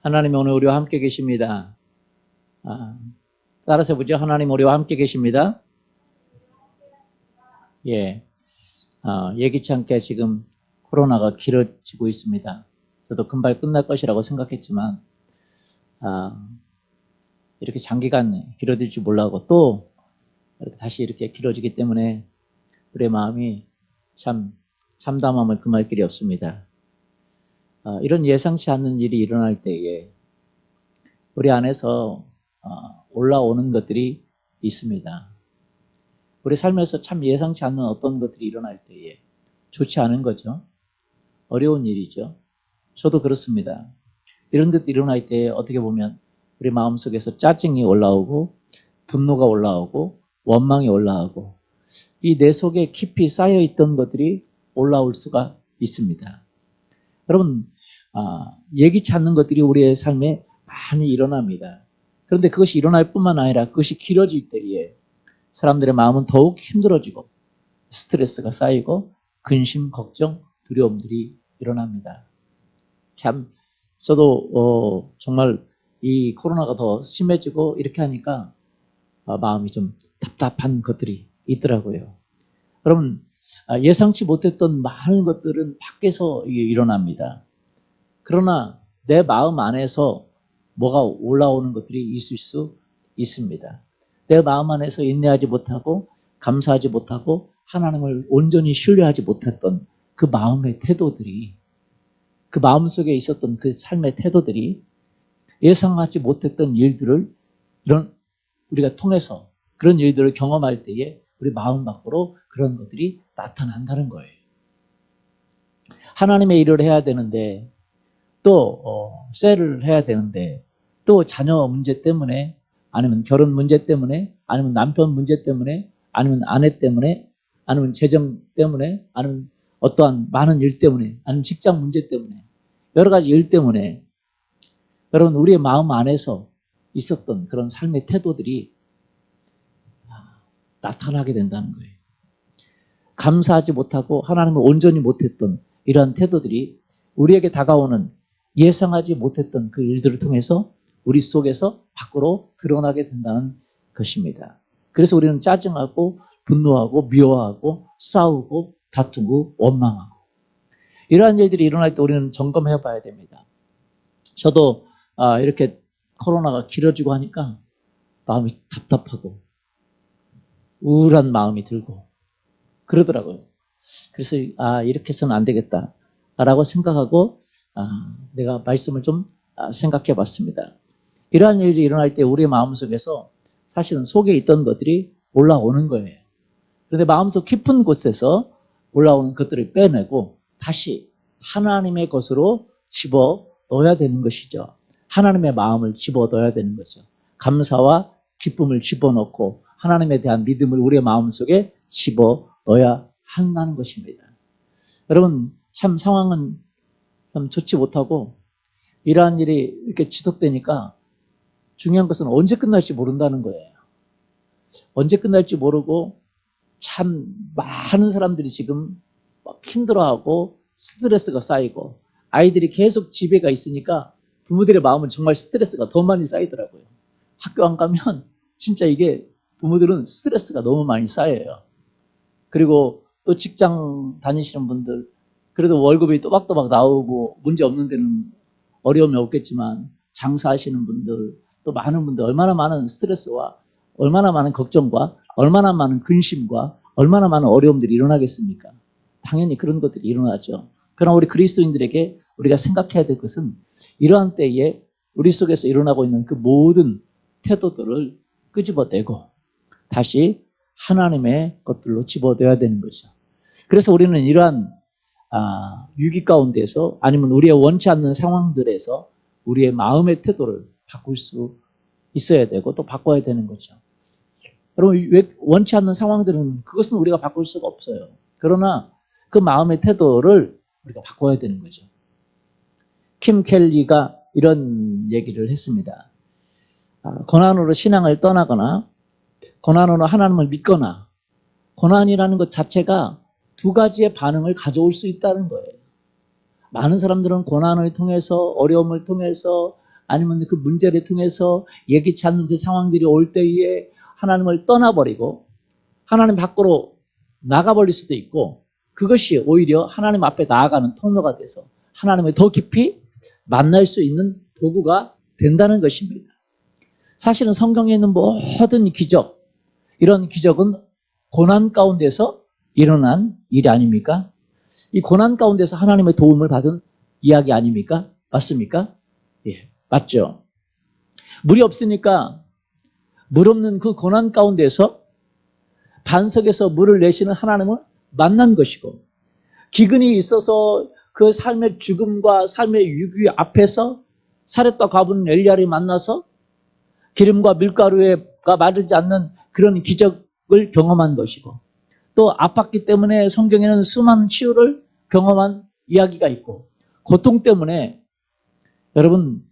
하나님 오늘 우리와 함께 계십니다. 따라서 보죠. 하나님 우리와 함께 계십니다. 예, 예기치 않게 지금 코로나가 길어지고 있습니다. 저도 금방 끝날 것이라고 생각했지만 이렇게 장기간 길어질 줄 몰라고 또 다시 이렇게 길어지기 때문에 우리의 마음이 참 참담함을 금할 길이 없습니다. 이런 예상치 않는 일이 일어날 때에 우리 안에서 올라오는 것들이 있습니다. 우리 삶에서 참 예상치 않는 어떤 것들이 일어날 때에 좋지 않은 거죠. 어려운 일이죠. 저도 그렇습니다. 이런 것들이 일어날 때에 어떻게 보면 우리 마음속에서 짜증이 올라오고 분노가 올라오고 원망이 올라오고 이 내 속에 깊이 쌓여있던 것들이 올라올 수가 있습니다. 여러분 예기치 않는 것들이 우리의 삶에 많이 일어납니다. 그런데 그것이 일어날 뿐만 아니라 그것이 길어질 때에 사람들의 마음은 더욱 힘들어지고 스트레스가 쌓이고 근심, 걱정, 두려움들이 일어납니다. 참 저도 정말 이 코로나가 더 심해지고 이렇게 하니까 마음이 좀 답답한 것들이 있더라고요. 여러분 예상치 못했던 많은 것들은 밖에서 일어납니다. 그러나 내 마음 안에서 뭐가 올라오는 것들이 있을 수 있습니다. 내 마음 안에서 인내하지 못하고 감사하지 못하고 하나님을 온전히 신뢰하지 못했던 그 마음의 태도들이 그 마음속에 있었던 그 삶의 태도들이 예상하지 못했던 일들을 우리가 통해서 그런 일들을 경험할 때에 우리 마음 밖으로 그런 것들이 나타난다는 거예요. 하나님의 일을 해야 되는데 또 셀을 해야 되는데 또 자녀 문제 때문에 아니면 결혼 문제 때문에 아니면 남편 문제 때문에 아니면 아내 때문에 아니면 재정 때문에 아니면 어떠한 많은 일 때문에 아니면 직장 문제 때문에 여러 가지 일 때문에 여러분 우리의 마음 안에서 있었던 그런 삶의 태도들이 나타나게 된다는 거예요. 감사하지 못하고 하나님을 온전히 못했던 이러한 태도들이 우리에게 다가오는 예상하지 못했던 그 일들을 통해서 우리 속에서 밖으로 드러나게 된다는 것입니다. 그래서 우리는 짜증하고 분노하고 미워하고 싸우고 다투고 원망하고 이러한 일들이 일어날 때 우리는 점검해 봐야 됩니다. 저도 이렇게 코로나가 길어지고 하니까 마음이 답답하고 우울한 마음이 들고 그러더라고요. 그래서 이렇게 해서는 안 되겠다라고 생각하고 내가 말씀을 좀 생각해 봤습니다. 이러한 일이 일어날 때 우리의 마음속에서 사실은 속에 있던 것들이 올라오는 거예요. 그런데 마음속 깊은 곳에서 올라오는 것들을 빼내고 다시 하나님의 것으로 집어 넣어야 되는 것이죠. 하나님의 마음을 집어 넣어야 되는 거죠. 감사와 기쁨을 집어넣고 하나님에 대한 믿음을 우리의 마음속에 집어 넣어야 한다는 것입니다. 여러분 참 상황은 참 좋지 못하고 이러한 일이 이렇게 지속되니까 중요한 것은 언제 끝날지 모른다는 거예요. 언제 끝날지 모르고 참 많은 사람들이 지금 막 힘들어하고 스트레스가 쌓이고 아이들이 계속 집에가 있으니까 부모들의 마음은 정말 스트레스가 더 많이 쌓이더라고요. 학교 안 가면 진짜 이게 부모들은 스트레스가 너무 많이 쌓여요. 그리고 또 직장 다니시는 분들 그래도 월급이 또박또박 나오고 문제 없는 데는 어려움이 없겠지만 장사하시는 분들 또 많은 분들 얼마나 많은 스트레스와 얼마나 많은 걱정과 얼마나 많은 근심과 얼마나 많은 어려움들이 일어나겠습니까? 당연히 그런 것들이 일어나죠. 그러나 우리 그리스도인들에게 우리가 생각해야 될 것은 이러한 때에 우리 속에서 일어나고 있는 그 모든 태도들을 끄집어내고 다시 하나님의 것들로 집어넣어야 되는 거죠. 그래서 우리는 이러한 위기 가운데서 아니면 우리의 원치 않는 상황들에서 우리의 마음의 태도를 바꿀 수 있어야 되고 또 바꿔야 되는 거죠. 여러분 왜 원치 않는 상황들은 그것은 우리가 바꿀 수가 없어요. 그러나 그 마음의 태도를 우리가 바꿔야 되는 거죠. 킴 켈리가 이런 얘기를 했습니다. 고난으로 신앙을 떠나거나 고난으로 하나님을 믿거나 고난이라는 것 자체가 두 가지의 반응을 가져올 수 있다는 거예요. 많은 사람들은 고난을 통해서 어려움을 통해서 아니면 그 문제를 통해서 예기치 않는 그 상황들이 올 때에 하나님을 떠나버리고 하나님 밖으로 나가버릴 수도 있고, 그것이 오히려 하나님 앞에 나아가는 통로가 돼서 하나님을 더 깊이 만날 수 있는 도구가 된다는 것입니다. 사실은 성경에 있는 모든 기적, 이런 기적은 고난 가운데서 일어난 일이 아닙니까? 이 고난 가운데서 하나님의 도움을 받은 이야기 아닙니까? 맞습니까? 예, 맞죠. 물이 없으니까 물 없는 그 고난 가운데서 반석에서 물을 내시는 하나님을 만난 것이고, 기근이 있어서 그 삶의 죽음과 삶의 위기 앞에서 사렙과 과부는 엘리야를 만나서 기름과 밀가루가 마르지 않는 그런 기적을 경험한 것이고, 또 아팠기 때문에 성경에는 수많은 치유를 경험한 이야기가 있고, 고통 때문에 여러분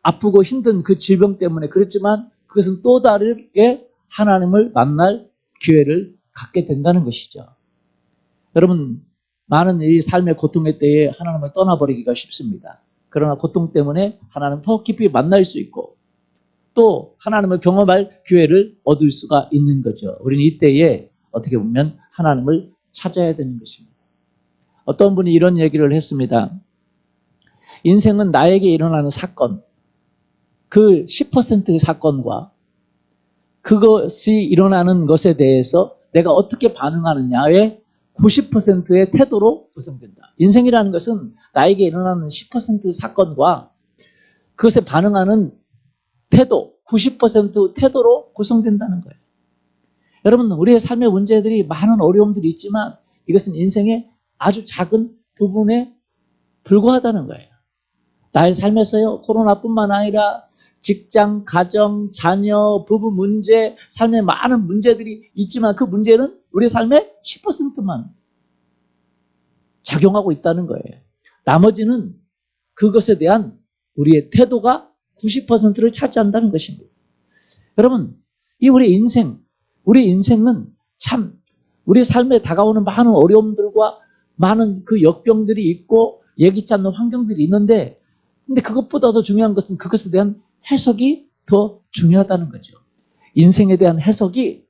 아프고 힘든 그 질병 때문에 그렇지만 그것은 또 다르게 하나님을 만날 기회를 갖게 된다는 것이죠. 여러분, 많은 이 삶의 고통의 때에 하나님을 떠나버리기가 쉽습니다. 그러나 고통 때문에 하나님을 더 깊이 만날 수 있고 또 하나님을 경험할 기회를 얻을 수가 있는 거죠. 우리는 이때에 어떻게 보면 하나님을 찾아야 되는 것입니다. 어떤 분이 이런 얘기를 했습니다. 인생은 나에게 일어나는 사건, 그 10%의 사건과 그것이 일어나는 것에 대해서 내가 어떻게 반응하느냐의 90%의 태도로 구성된다. 인생이라는 것은 나에게 일어나는 10% 사건과 그것에 반응하는 태도, 90% 태도로 구성된다는 거예요. 여러분, 우리의 삶의 문제들이 많은 어려움들이 있지만 이것은 인생의 아주 작은 부분에 불과하다는 거예요. 나의 삶에서요, 코로나뿐만 아니라 직장, 가정, 자녀, 부부 문제, 삶에 많은 문제들이 있지만 그 문제는 우리 삶의 10%만 작용하고 있다는 거예요. 나머지는 그것에 대한 우리의 태도가 90%를 차지한다는 것입니다. 여러분, 이 우리 인생은 참 우리 삶에 다가오는 많은 어려움들과 많은 그 역경들이 있고 예기치 않는 환경들이 있는데, 근데 그것보다 더 중요한 것은 그것에 대한 해석이 더 중요하다는 거죠. 인생에 대한 해석이,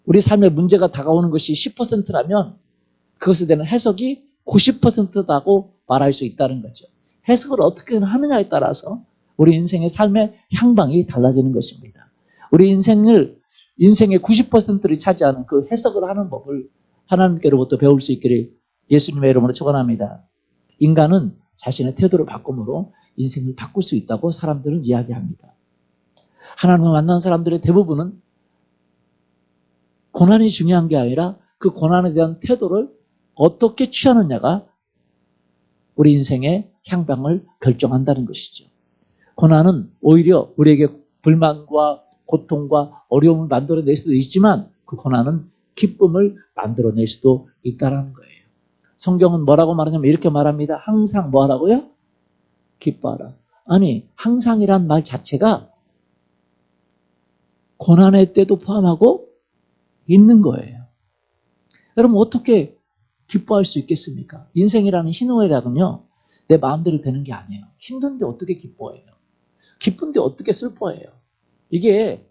우리 삶의 문제가 다가오는 것이 10%라면 그것에 대한 해석이 90%다고 말할 수 있다는 거죠. 해석을 어떻게 하느냐에 따라서 우리 인생의 삶의 향방이 달라지는 것입니다. 우리 인생의 90%를 차지하는 그 해석을 하는 법을 하나님께로부터 배울 수 있기를 예수님의 이름으로 축원합니다. 인간은 자신의 태도를 바꿈으로 인생을 바꿀 수 있다고 사람들은 이야기합니다. 하나님을 만난 사람들의 대부분은 고난이 중요한 게 아니라 그 고난에 대한 태도를 어떻게 취하느냐가 우리 인생의 향방을 결정한다는 것이죠. 고난은 오히려 우리에게 불만과 고통과 어려움을 만들어낼 수도 있지만 그 고난은 기쁨을 만들어낼 수도 있다는 거예요. 성경은 뭐라고 말하냐면 이렇게 말합니다. 항상 뭐 하라고요? 기뻐하라. 아니, 항상이란 말 자체가 고난의 때도 포함하고 있는 거예요. 여러분, 어떻게 기뻐할 수 있겠습니까? 인생이라는 희노애락은요, 내 마음대로 되는 게 아니에요. 힘든데 어떻게 기뻐해요? 기쁜데 어떻게 슬퍼해요? 이게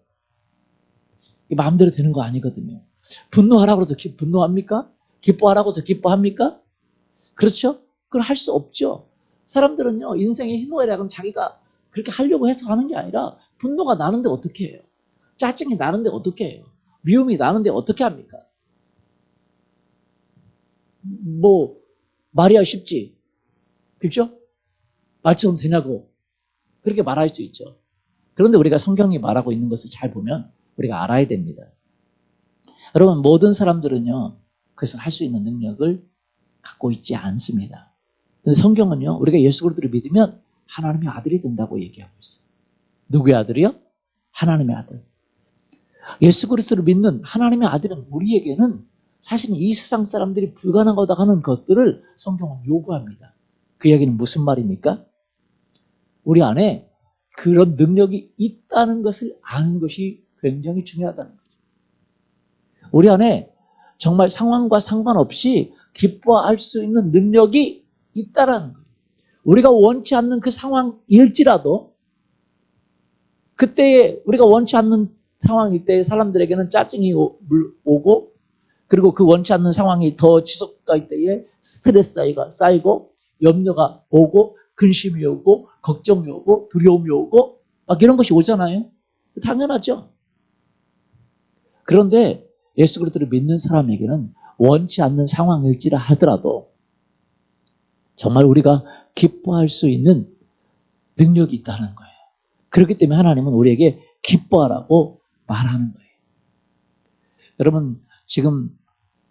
마음대로 되는 거 아니거든요. 분노하라고 해서 분노합니까? 기뻐하라고 해서 기뻐합니까? 그렇죠? 그걸 할 수 없죠. 사람들은요, 인생의 희노애락은 자기가 그렇게 하려고 해서 하는 게 아니라 분노가 나는데 어떻게 해요? 짜증이 나는데 어떻게 해요? 미움이 나는데 어떻게 합니까? 뭐 말이야 쉽지, 그렇죠? 말처럼 되냐고 그렇게 말할 수 있죠. 그런데 우리가 성경이 말하고 있는 것을 잘 보면 우리가 알아야 됩니다. 여러분, 모든 사람들은요, 그것을 할 수 있는 능력을 갖고 있지 않습니다. 근데 성경은요, 우리가 예수 그리스도를 믿으면 하나님의 아들이 된다고 얘기하고 있어요. 누구의 아들이요? 하나님의 아들. 예수 그리스도를 믿는 하나님의 아들은 우리에게는 사실은 이 세상 사람들이 불가능하다 하는 것들을 성경은 요구합니다. 그 이야기는 무슨 말입니까? 우리 안에 그런 능력이 있다는 것을 아는 것이 굉장히 중요하다는 거죠. 우리 안에 정말 상황과 상관없이 기뻐할 수 있는 능력이 있다는 거예요. 우리가 원치 않는 그 상황일지라도 그때에 우리가 원치 않는 상황일 때 사람들에게는 짜증이 오고 그리고 그 원치 않는 상황이 더 지속될 때에 스트레스가 쌓이고 염려가 오고 근심이 오고 걱정이 오고 두려움이 오고 막 이런 것이 오잖아요. 당연하죠. 그런데 예수 그리스도를 믿는 사람에게는 원치 않는 상황일지라 하더라도 정말 우리가 기뻐할 수 있는 능력이 있다는 거예요. 그렇기 때문에 하나님은 우리에게 기뻐하라고 말하는 거예요. 여러분 지금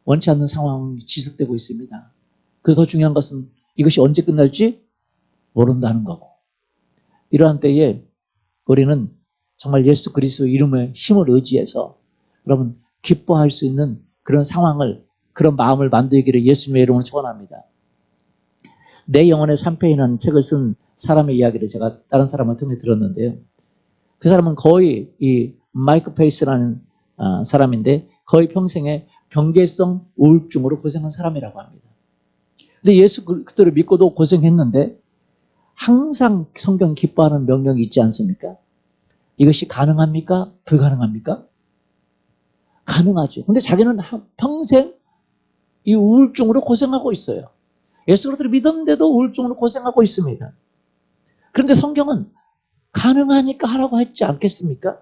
원치 않는 상황이 지속되고 있습니다. 그래서 더 중요한 것은 이것이 언제 끝날지 모른다는 거고 이러한 때에 우리는 정말 예수 그리스도의 이름의 힘을 의지해서 여러분 기뻐할 수 있는 그런 상황을 그런 마음을 만들기를 예수님의 이름으로 축원합니다. 내 영혼의 산패인이라는 책을 쓴 사람의 이야기를 제가 다른 사람을 통해 들었는데요. 그 사람은 거의 이 마이크 페이스라는 사람인데 거의 평생에 경계성 우울증으로 고생한 사람이라고 합니다. 근데 예수 그리스도를 믿고도 고생했는데 항상 성경 기뻐하는 명령이 있지 않습니까? 이것이 가능합니까? 불가능합니까? 가능하죠. 근데 자기는 평생 이 우울증으로 고생하고 있어요. 예수 그리스도를 믿었는데도 우울증으로 고생하고 있습니다. 그런데 성경은 가능하니까 하라고 했지 않겠습니까?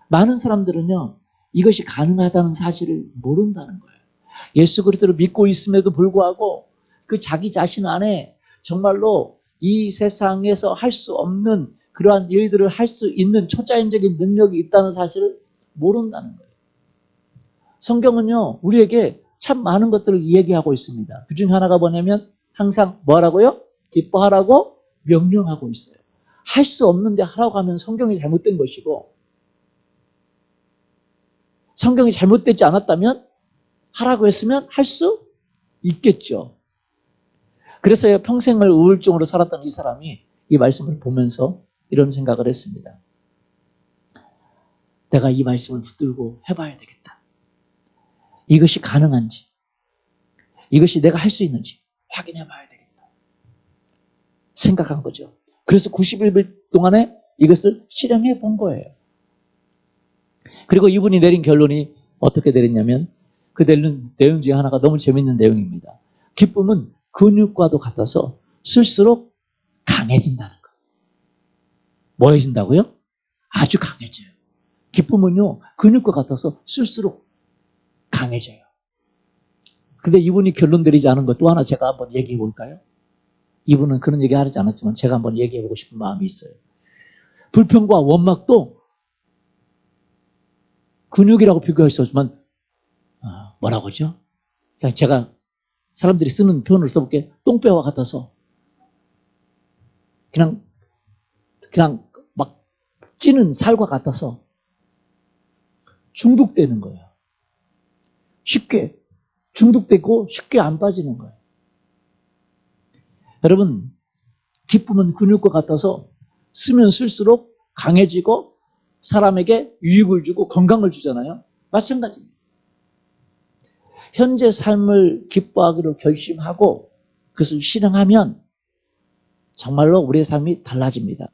많은 사람들은요, 이것이 가능하다는 사실을 모른다는 거예요. 예수 그리스도를 믿고 있음에도 불구하고 그 자기 자신 안에 정말로 이 세상에서 할 수 없는 그러한 일들을 할 수 있는 초자연적인 능력이 있다는 사실을 모른다는 거예요. 성경은요, 우리에게 참 많은 것들을 얘기하고 있습니다. 그 중에 하나가 뭐냐면 항상 뭐하라고요? 기뻐하라고 명령하고 있어요. 할 수 없는데 하라고 하면 성경이 잘못된 것이고 성경이 잘못되지 않았다면 하라고 했으면 할 수 있겠죠. 그래서 평생을 우울증으로 살았던 이 사람이 이 말씀을 보면서 이런 생각을 했습니다. 내가 이 말씀을 붙들고 해봐야 되겠다. 이것이 가능한지, 이것이 내가 할 수 있는지 확인해 봐야 되겠다. 생각한 거죠. 그래서 90일 동안에 이것을 실행해 본 거예요. 그리고 이분이 내린 결론이 어떻게 내렸냐면 그 내용 중에 하나가 너무 재밌는 내용입니다. 기쁨은 근육과도 같아서 쓸수록 강해진다는 거. 뭐해진다고요? 아주 강해져요. 기쁨은요, 근육과 같아서 쓸수록 강해져요. 근데 이분이 결론 내리지 않은 것 또 하나 제가 한번 얘기해 볼까요? 이분은 그런 얘기 하지 않았지만 제가 한번 얘기해 보고 싶은 마음이 있어요. 불평과 원망도 근육이라고 비교할 수 없지만 뭐라고 하죠? 그냥 제가 사람들이 쓰는 표현을 써볼게. 똥배와 같아서 그냥 막 찌는 살과 같아서 중독되는 거예요. 쉽게 중독되고 쉽게 안 빠지는 거예요. 여러분, 기쁨은 근육과 같아서 쓰면 쓸수록 강해지고 사람에게 유익을 주고 건강을 주잖아요. 마찬가지입니다. 현재 삶을 기뻐하기로 결심하고 그것을 실행하면 정말로 우리의 삶이 달라집니다.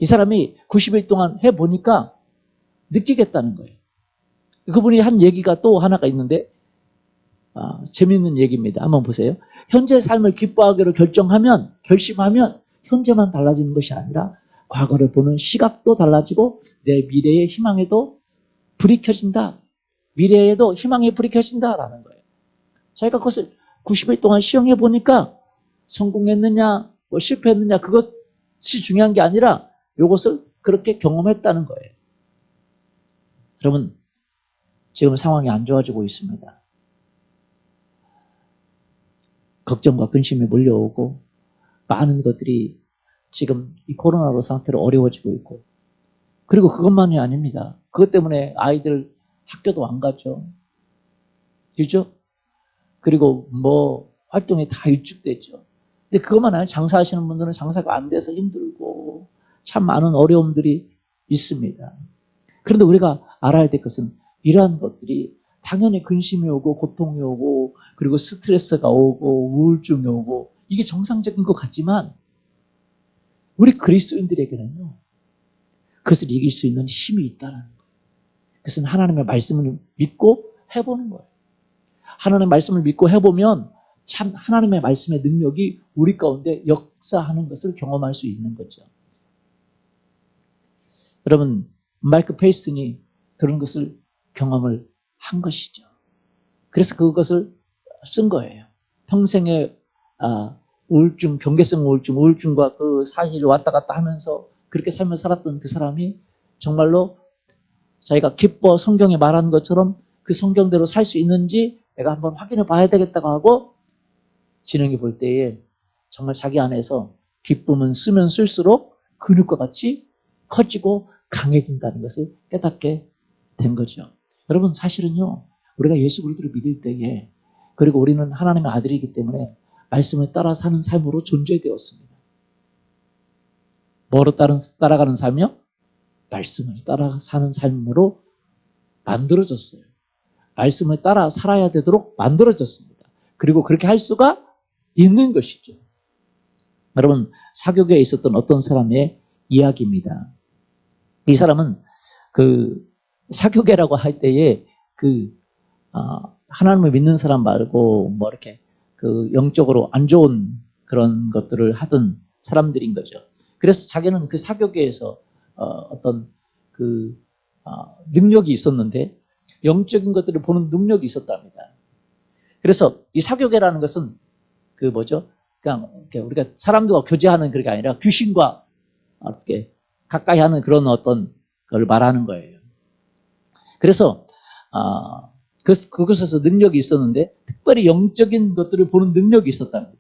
이 사람이 90일 동안 해보니까 느끼겠다는 거예요. 그분이 한 얘기가 또 하나가 있는데 재미있는 얘기입니다. 한번 보세요. 현재 삶을 기뻐하기로 결심하면 현재만 달라지는 것이 아니라 과거를 보는 시각도 달라지고 내 미래의 희망에도 불이 켜진다. 미래에도 희망의 불이 켜진다라는 거예요. 자기가 그것을 90일 동안 시행해 보니까 성공했느냐, 실패했느냐 그것이 중요한 게 아니라 이것을 그렇게 경험했다는 거예요. 여러분, 지금 상황이 안 좋아지고 있습니다. 걱정과 근심이 몰려오고 많은 것들이 지금 이 코로나로 상태로 어려워지고 있고 그리고 그것만이 아닙니다. 그것 때문에 아이들 학교도 안 가죠. 그렇죠? 그리고 활동이 다 위축됐죠. 근데 그것만 아니라 장사하시는 분들은 장사가 안 돼서 힘들고 참 많은 어려움들이 있습니다. 그런데 우리가 알아야 될 것은 이러한 것들이 당연히 근심이 오고 고통이 오고 그리고 스트레스가 오고 우울증이 오고 이게 정상적인 것 같지만 우리 그리스도인들에게는요. 그것을 이길 수 있는 힘이 있다는 거예요. 그것은 하나님의 말씀을 믿고 해보는 거예요. 하나님의 말씀을 믿고 해보면 참 하나님의 말씀의 능력이 우리 가운데 역사하는 것을 경험할 수 있는 거죠. 여러분, 마이크 페이슨이 그런 것을 경험을 한 것이죠. 그래서 그것을 쓴 거예요. 평생의 우울증, 경계성 우울증과 그 사실을 왔다 갔다 하면서 그렇게 삶을 살았던 그 사람이 정말로 자기가 기뻐 성경에 말하는 것처럼 그 성경대로 살 수 있는지 내가 한번 확인해 봐야 되겠다고 하고 진행해 볼 때에 정말 자기 안에서 기쁨은 쓰면 쓸수록 근육과 같이 커지고 강해진다는 것을 깨닫게 된 거죠. 여러분 사실은요. 우리가 예수 그리스도를 믿을 때에 그리고 우리는 하나님의 아들이기 때문에 말씀을 따라 사는 삶으로 존재되었습니다. 뭐로 따라가는 삶이요? 말씀을 따라 사는 삶으로 만들어졌어요. 말씀을 따라 살아야 되도록 만들어졌습니다. 그리고 그렇게 할 수가 있는 것이죠. 여러분 사교계에 있었던 어떤 사람의 이야기입니다. 이 사람은 그 사교계라고 할 때에 하나님을 믿는 사람 말고 뭐 이렇게 그 영적으로 안 좋은 그런 것들을 하던 사람들인 거죠. 그래서 자기는 그 사교계에서 어떤 능력이 있었는데 영적인 것들을 보는 능력이 있었답니다. 그래서 이 사교계라는 것은 그냥 우리가 사람들과 교제하는 그게 아니라 귀신과 이렇게 가까이 하는 그런 어떤 걸 말하는 거예요. 그래서 그곳에서 능력이 있었는데 특별히 영적인 것들을 보는 능력이 있었답니다.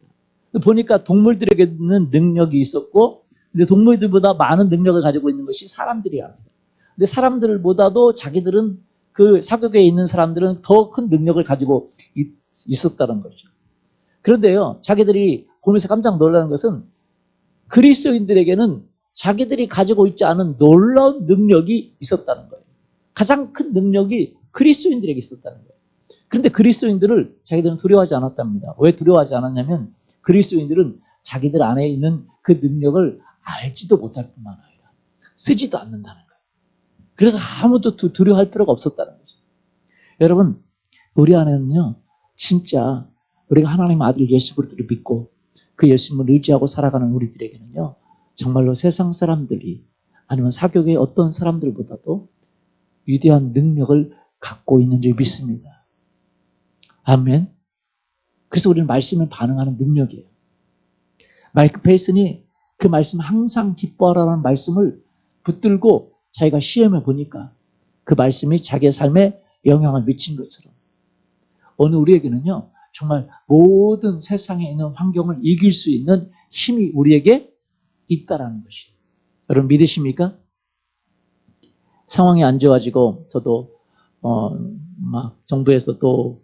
보니까 동물들에게는 능력이 있었고 근데 동물들보다 많은 능력을 가지고 있는 것이 사람들이야. 근데 사람들보다도 자기들은 그 사교계에 있는 사람들은 더 큰 능력을 가지고 있었다는 거죠. 그런데요, 자기들이 보면서 깜짝 놀라는 것은 그리스도인들에게는 자기들이 가지고 있지 않은 놀라운 능력이 있었다는 거예요. 가장 큰 능력이 그리스도인들에게 있었다는 거예요. 그런데 그리스도인들을 자기들은 두려워하지 않았답니다. 왜 두려워하지 않았냐면 그리스도인들은 자기들 안에 있는 그 능력을 알지도 못할 뿐만 아니라 쓰지도 않는다는 거예요. 그래서 아무도 두려워할 필요가 없었다는 거죠. 여러분, 우리 안에는요, 진짜 우리가 하나님 아들 예수 그리스도를 믿고 그 예수님을 의지하고 살아가는 우리들에게는요, 정말로 세상 사람들이 아니면 사교계의 어떤 사람들보다도 위대한 능력을 갖고 있는 줄 믿습니다. 아멘. 그래서 우리는 말씀에 반응하는 능력이에요. 마이크 페이슨이 그 말씀 항상 기뻐하라는 말씀을 붙들고 자기가 시험해 보니까 그 말씀이 자기의 삶에 영향을 미친 것처럼 오늘 우리에게는요. 정말 모든 세상에 있는 환경을 이길 수 있는 힘이 우리에게 있다라는 것이. 여러분 믿으십니까? 상황이 안 좋아지고 저도 막 정부에서 또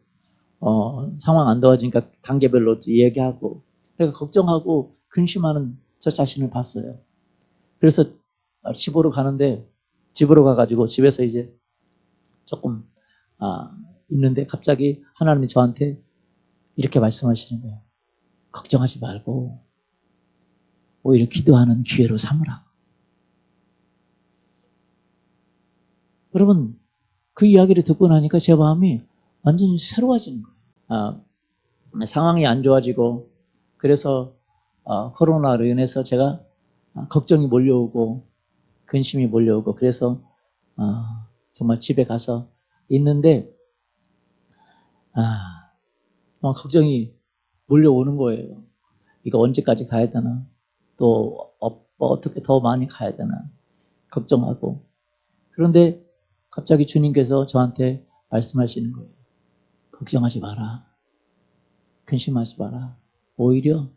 상황 안 좋아지니까 단계별로 얘기하고 그러니까 걱정하고 근심하는 저 자신을 봤어요. 그래서 집으로 가는데 집으로 가가지고 집에서 이제 조금 있는데 갑자기 하나님이 저한테 이렇게 말씀하시는 거예요. 걱정하지 말고 오히려 기도하는 기회로 삼으라. 여러분 그 이야기를 듣고 나니까 제 마음이 완전히 새로워지는 거예요. 상황이 안 좋아지고 그래서 코로나로 인해서 제가 걱정이 몰려오고 근심이 몰려오고 그래서 정말 집에 가서 있는데 걱정이 몰려오는 거예요. 이거 언제까지 가야 되나? 또 어떻게 더 많이 가야 되나? 걱정하고 그런데 갑자기 주님께서 저한테 말씀하시는 거예요. 걱정하지 마라. 근심하지 마라. 오히려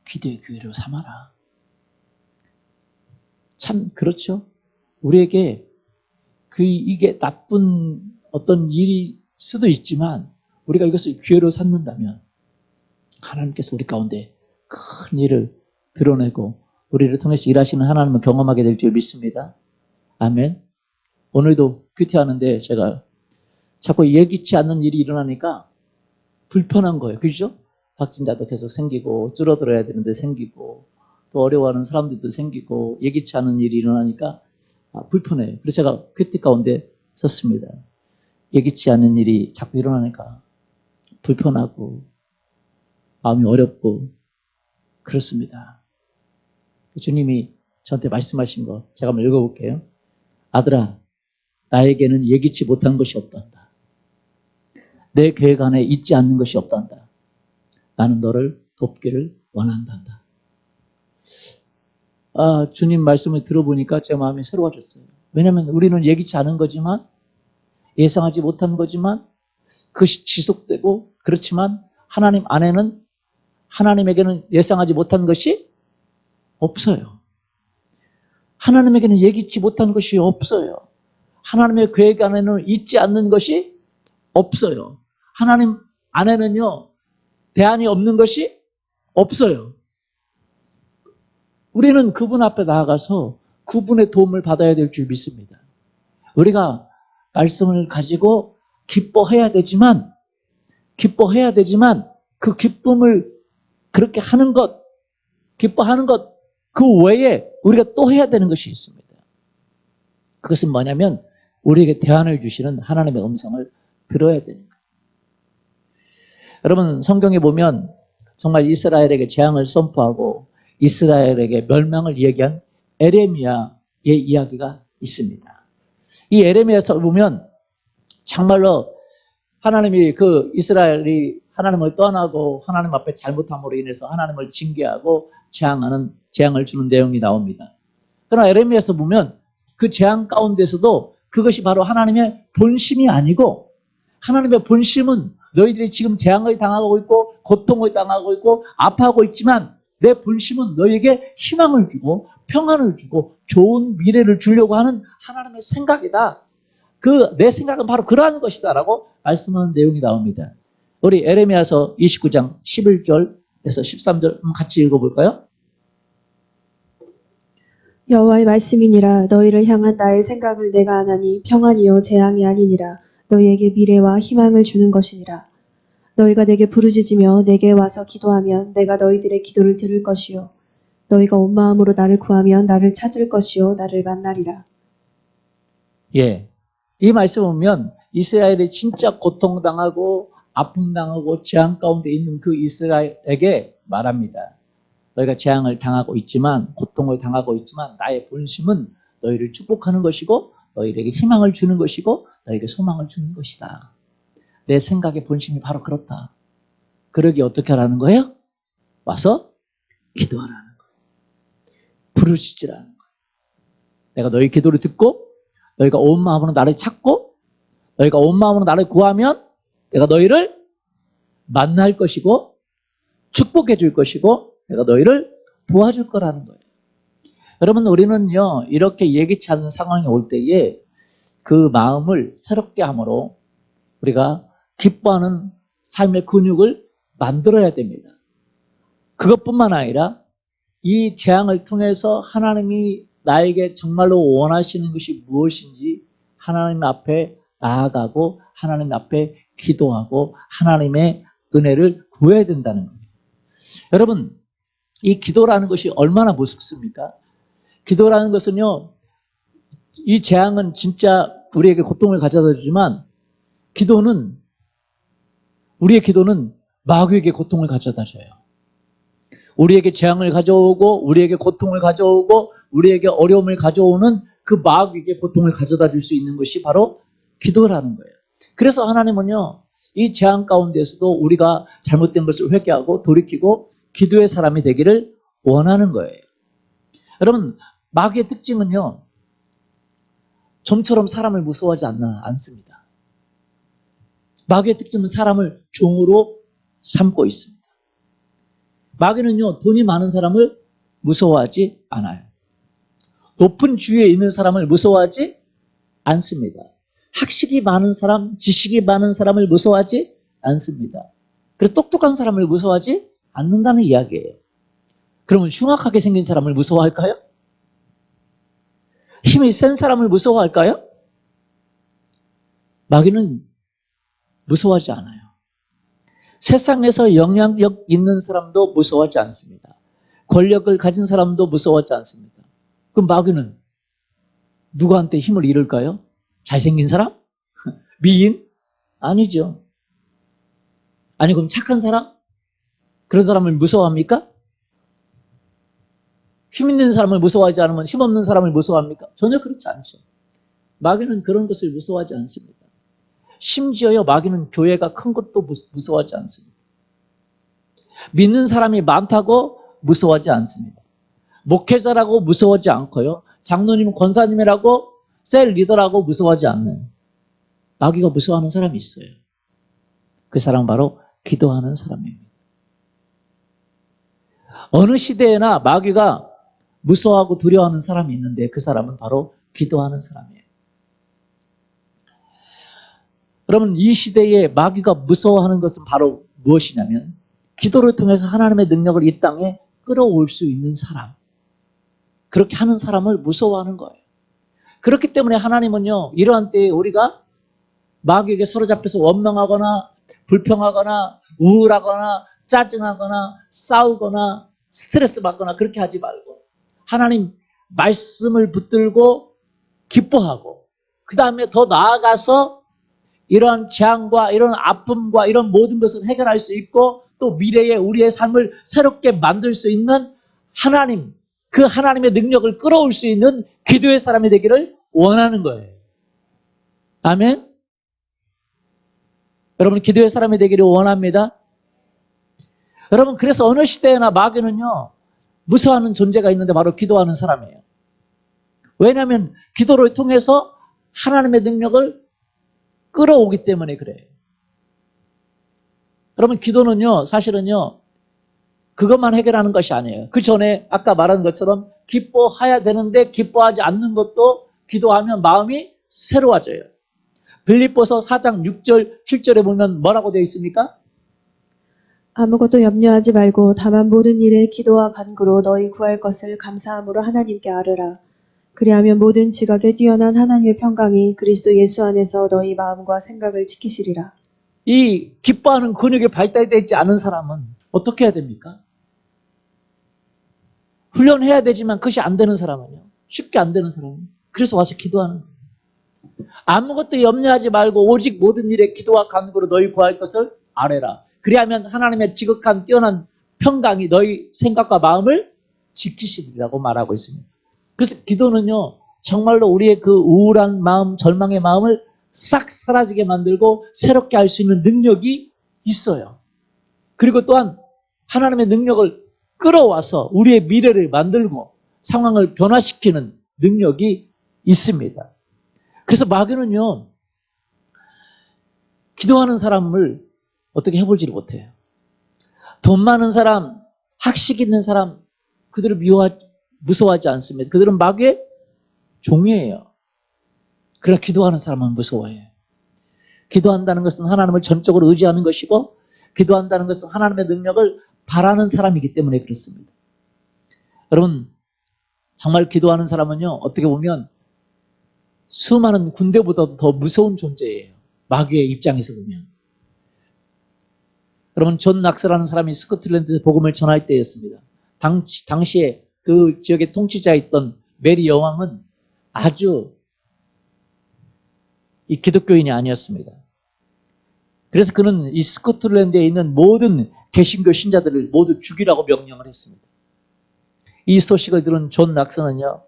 기도의 기회로 삼아라. 참 그렇죠. 우리에게 이게 나쁜 어떤 일일 수도 있지만 우리가 이것을 기회로 삼는다면 하나님께서 우리 가운데 큰 일을 드러내고 우리를 통해서 일하시는 하나님을 경험하게 될 줄 믿습니다. 아멘. 오늘도 큐티하는데 제가 자꾸 예기치 않는 일이 일어나니까 불편한 거예요. 그죠? 확진자도 계속 생기고 줄어들어야 되는데 생기고 또 어려워하는 사람들도 생기고 예기치 않은 일이 일어나니까 불편해요. 그래서 제가 큐티 가운데 썼습니다. 예기치 않은 일이 자꾸 일어나니까 불편하고 마음이 어렵고 그렇습니다. 주님이 저한테 말씀하신 거 제가 한번 읽어볼게요. 아들아, 나에게는 예기치 못한 것이 없단다. 내 계획 안에 있지 않는 것이 없단다. 나는 너를 돕기를 원한단다. 주님 말씀을 들어보니까 제 마음이 새로워졌어요. 왜냐하면 우리는 예기치 않은 거지만 예상하지 못한 거지만 그것이 지속되고 그렇지만 하나님 안에는 하나님에게는 예상하지 못한 것이 없어요. 하나님에게는 예기치 못한 것이 없어요. 하나님의 계획 안에는 있지 않는 것이 없어요. 하나님 안에는요, 대안이 없는 것이 없어요. 우리는 그분 앞에 나아가서 그분의 도움을 받아야 될 줄 믿습니다. 우리가 말씀을 가지고 기뻐해야 되지만 그 기쁨을 그렇게 하는 것, 기뻐하는 것, 그 외에 우리가 또 해야 되는 것이 있습니다. 그것은 뭐냐면 우리에게 대안을 주시는 하나님의 음성을 들어야 되는 거예요. 여러분 성경에 보면 정말 이스라엘에게 재앙을 선포하고 이스라엘에게 멸망을 얘기한 에레미야의 이야기가 있습니다. 이 에레미야에서 보면 정말로 하나님이 그 이스라엘이 하나님을 떠나고 하나님 앞에 잘못함으로 인해서 하나님을 징계하고 재앙을 주는 내용이 나옵니다. 그러나 에레미야에서 보면 그 재앙 가운데서도 그것이 바로 하나님의 본심이 아니고 하나님의 본심은 너희들이 지금 재앙을 당하고 있고 고통을 당하고 있고 아파하고 있지만 내 본심은 너희에게 희망을 주고 평안을 주고 좋은 미래를 주려고 하는 하나님의 생각이다. 내 생각은 바로 그러한 것이다라고 말씀하는 내용이 나옵니다. 우리 에레미야서 29장 11절에서 13절 같이 읽어볼까요? 여호와의 말씀이니라. 너희를 향한 나의 생각을 내가 아나니 평안이요 재앙이 아니니라. 너희에게 미래와 희망을 주는 것이니라. 너희가 내게 부르짖으며 내게 와서 기도하면 내가 너희들의 기도를 들을 것이요 너희가 온 마음으로 나를 구하면 나를 찾을 것이요 나를 만나리라. 예, 이 말씀 보면 이스라엘이 진짜 고통당하고 아픔당하고 재앙 가운데 있는 그 이스라엘에게 말합니다. 너희가 재앙을 당하고 있지만 고통을 당하고 있지만 나의 본심은 너희를 축복하는 것이고 너희에게 희망을 주는 것이고 너희에게 소망을 주는 것이다. 내 생각의 본심이 바로 그렇다. 그러기 어떻게 하라는 거예요? 와서 기도하라는 거예요. 부르짖으라는 거예요. 내가 너희 기도를 듣고 너희가 온 마음으로 나를 찾고 너희가 온 마음으로 나를 구하면 내가 너희를 만날 것이고 축복해 줄 것이고 내가 너희를 도와줄 거라는 거예요. 여러분 우리는요 이렇게 예기치 않은 상황이 올 때에 그 마음을 새롭게 함으로 우리가 기뻐하는 삶의 근육을 만들어야 됩니다. 그것뿐만 아니라 이 재앙을 통해서 하나님이 나에게 정말로 원하시는 것이 무엇인지 하나님 앞에 나아가고 하나님 앞에 기도하고 하나님의 은혜를 구해야 된다는 거예요. 여러분 이 기도라는 것이 얼마나 무섭습니까? 기도라는 것은요 이 재앙은 진짜 우리에게 고통을 가져다 주지만 우리의 기도는 마귀에게 고통을 가져다 줘요. 우리에게 재앙을 가져오고 우리에게 고통을 가져오고 우리에게 어려움을 가져오는 그 마귀에게 고통을 가져다 줄 수 있는 것이 바로 기도라는 거예요. 그래서 하나님은요 이 재앙 가운데서도 우리가 잘못된 것을 회개하고 돌이키고 기도의 사람이 되기를 원하는 거예요. 여러분 마귀의 특징은요 좀처럼 사람을 무서워하지 않습니다. 마귀의 특징은 사람을 종으로 삼고 있습니다. 마귀는요 돈이 많은 사람을 무서워하지 않아요. 높은 주위에 있는 사람을 무서워하지 않습니다. 학식이 많은 사람, 지식이 많은 사람을 무서워하지 않습니다. 그래서 똑똑한 사람을 무서워하지 않는다는 이야기예요. 그러면 흉악하게 생긴 사람을 무서워할까요? 힘이 센 사람을 무서워할까요? 마귀는 무서워하지 않아요. 세상에서 영향력 있는 사람도 무서워하지 않습니다. 권력을 가진 사람도 무서워하지 않습니다. 그럼 마귀는 누구한테 힘을 잃을까요? 잘생긴 사람? 미인? 아니죠. 아니 그럼 착한 사람? 그런 사람을 무서워합니까? 힘 있는 사람을 무서워하지 않으면 힘 없는 사람을 무서워합니까? 전혀 그렇지 않죠. 마귀는 그런 것을 무서워하지 않습니다. 심지어요, 마귀는 교회가 큰 것도 무서워하지 않습니다. 믿는 사람이 많다고 무서워하지 않습니다. 목회자라고 무서워하지 않고요. 장로님, 권사님이라고 셀 리더라고 무서워하지 않는 마귀가 무서워하는 사람이 있어요. 그 사람은 바로 기도하는 사람입니다. 어느 시대에나 마귀가 무서워하고 두려워하는 사람이 있는데 그 사람은 바로 기도하는 사람이에요. 여러분 이 시대에 마귀가 무서워하는 것은 바로 무엇이냐면 기도를 통해서 하나님의 능력을 이 땅에 끌어올 수 있는 사람. 그렇게 하는 사람을 무서워하는 거예요. 그렇기 때문에 하나님은요. 이러한 때에 우리가 마귀에게 사로잡혀서 원망하거나 불평하거나 우울하거나 짜증하거나 싸우거나 스트레스 받거나 그렇게 하지 말고 하나님 말씀을 붙들고 기뻐하고 그 다음에 더 나아가서 이런 재앙과 이런 아픔과 이런 모든 것을 해결할 수 있고 또 미래에 우리의 삶을 새롭게 만들 수 있는 하나님, 그 하나님의 능력을 끌어올 수 있는 기도의 사람이 되기를 원하는 거예요. 아멘? 여러분 기도의 사람이 되기를 원합니다. 여러분 그래서 어느 시대에나 마귀는요. 무서워하는 존재가 있는데 바로 기도하는 사람이에요. 왜냐하면 기도를 통해서 하나님의 능력을 끌어오기 때문에 그래요. 여러분 기도는요. 사실은요. 그것만 해결하는 것이 아니에요. 그 전에 아까 말한 것처럼 기뻐해야 되는데 기뻐하지 않는 것도 기도하면 마음이 새로워져요. 빌립보서 4장 6절 7절에 보면 뭐라고 되어 있습니까? 아무것도 염려하지 말고 다만 모든 일에 기도와 간구로 너희 구할 것을 감사함으로 하나님께 아뢰라. 그리하면 모든 지각에 뛰어난 하나님의 평강이 그리스도 예수 안에서 너희 마음과 생각을 지키시리라. 이 기뻐하는 근육이 발달되지 않은 사람은 어떻게 해야 됩니까? 훈련해야 되지만 그것이 안 되는 사람은요. 쉽게 안 되는 사람은 그래서 와서 기도하는 거예요. 아무것도 염려하지 말고 오직 모든 일에 기도와 간구로 너희 구할 것을 아뢰라. 그리하면 하나님의 지극한 뛰어난 평강이 너희 생각과 마음을 지키시리라고 말하고 있습니다. 그래서 기도는요. 정말로 우리의 그 우울한 마음, 절망의 마음을 싹 사라지게 만들고 새롭게 할 수 있는 능력이 있어요. 그리고 또한 하나님의 능력을 끌어와서 우리의 미래를 만들고 상황을 변화시키는 능력이 있습니다. 그래서 마귀는요. 기도하는 사람을 어떻게 해볼지를 못해요. 돈 많은 사람, 학식 있는 사람 그들을 무서워하지 않습니다. 그들은 마귀의 종이에요. 그러나 기도하는 사람은 무서워해요. 기도한다는 것은 하나님을 전적으로 의지하는 것이고 기도한다는 것은 하나님의 능력을 바라는 사람이기 때문에 그렇습니다. 여러분 정말 기도하는 사람은요. 어떻게 보면 수많은 군대보다도 더 무서운 존재예요. 마귀의 입장에서 보면. 여러분 존 낙스라는 사람이 스코틀랜드에서 복음을 전할 때였습니다. 당시에 그 지역의 통치자였던 메리 여왕은 아주 이 기독교인이 아니었습니다. 그래서 그는 이 스코틀랜드에 있는 모든 개신교 신자들을 모두 죽이라고 명령을 했습니다. 이 소식을 들은 존 낙스는요.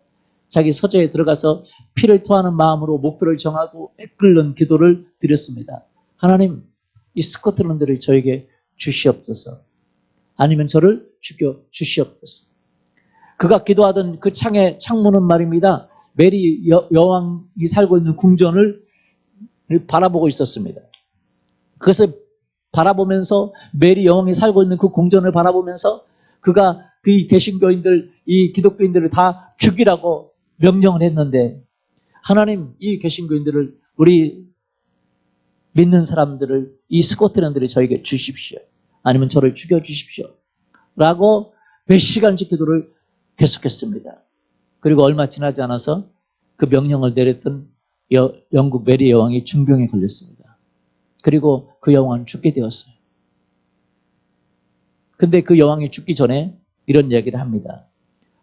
자기 서재에 들어가서 피를 토하는 마음으로 목표를 정하고 애끓는 기도를 드렸습니다. 하나님, 이 스코틀랜드를 저에게 주시옵소서. 아니면 저를 죽여 주시옵소서. 그가 기도하던 그 창문은 말입니다. 메리 여왕이 살고 있는 궁전을 바라보고 있었습니다. 그것을 바라보면서 메리 여왕이 살고 있는 그 궁전을 바라보면서 그가 그 개신교인들, 이 기독교인들을 다 죽이라고 명령을 했는데 하나님 이 개신교인들을 우리 믿는 사람들을 이 스코틀랜드를 저에게 주십시오. 아니면 저를 죽여주십시오. 라고 몇 시간씩 기도를 계속했습니다. 그리고 얼마 지나지 않아서 그 명령을 내렸던 영국 메리 여왕이 중병에 걸렸습니다. 그리고 그 여왕은 죽게 되었어요. 근데 그 여왕이 죽기 전에 이런 이야기를 합니다.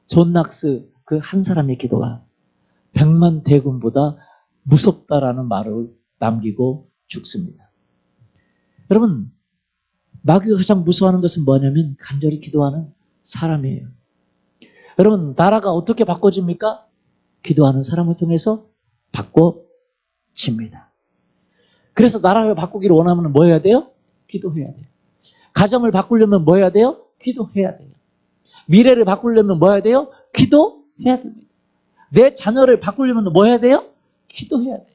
존 낙스 그 한 사람의 기도가 100만 대군보다 무섭다라는 말을 남기고 죽습니다. 여러분, 마귀가 가장 무서워하는 것은 뭐냐면 간절히 기도하는 사람이에요. 여러분, 나라가 어떻게 바꿔집니까? 기도하는 사람을 통해서 바꿔집니다. 그래서 나라를 바꾸기를 원하면 뭐 해야 돼요? 기도해야 돼요. 가정을 바꾸려면 뭐 해야 돼요? 기도해야 돼요. 미래를 바꾸려면 뭐 해야 돼요? 기도해야 됩니다. 내 자녀를 바꾸려면 뭐 해야 돼요? 기도해야 돼요.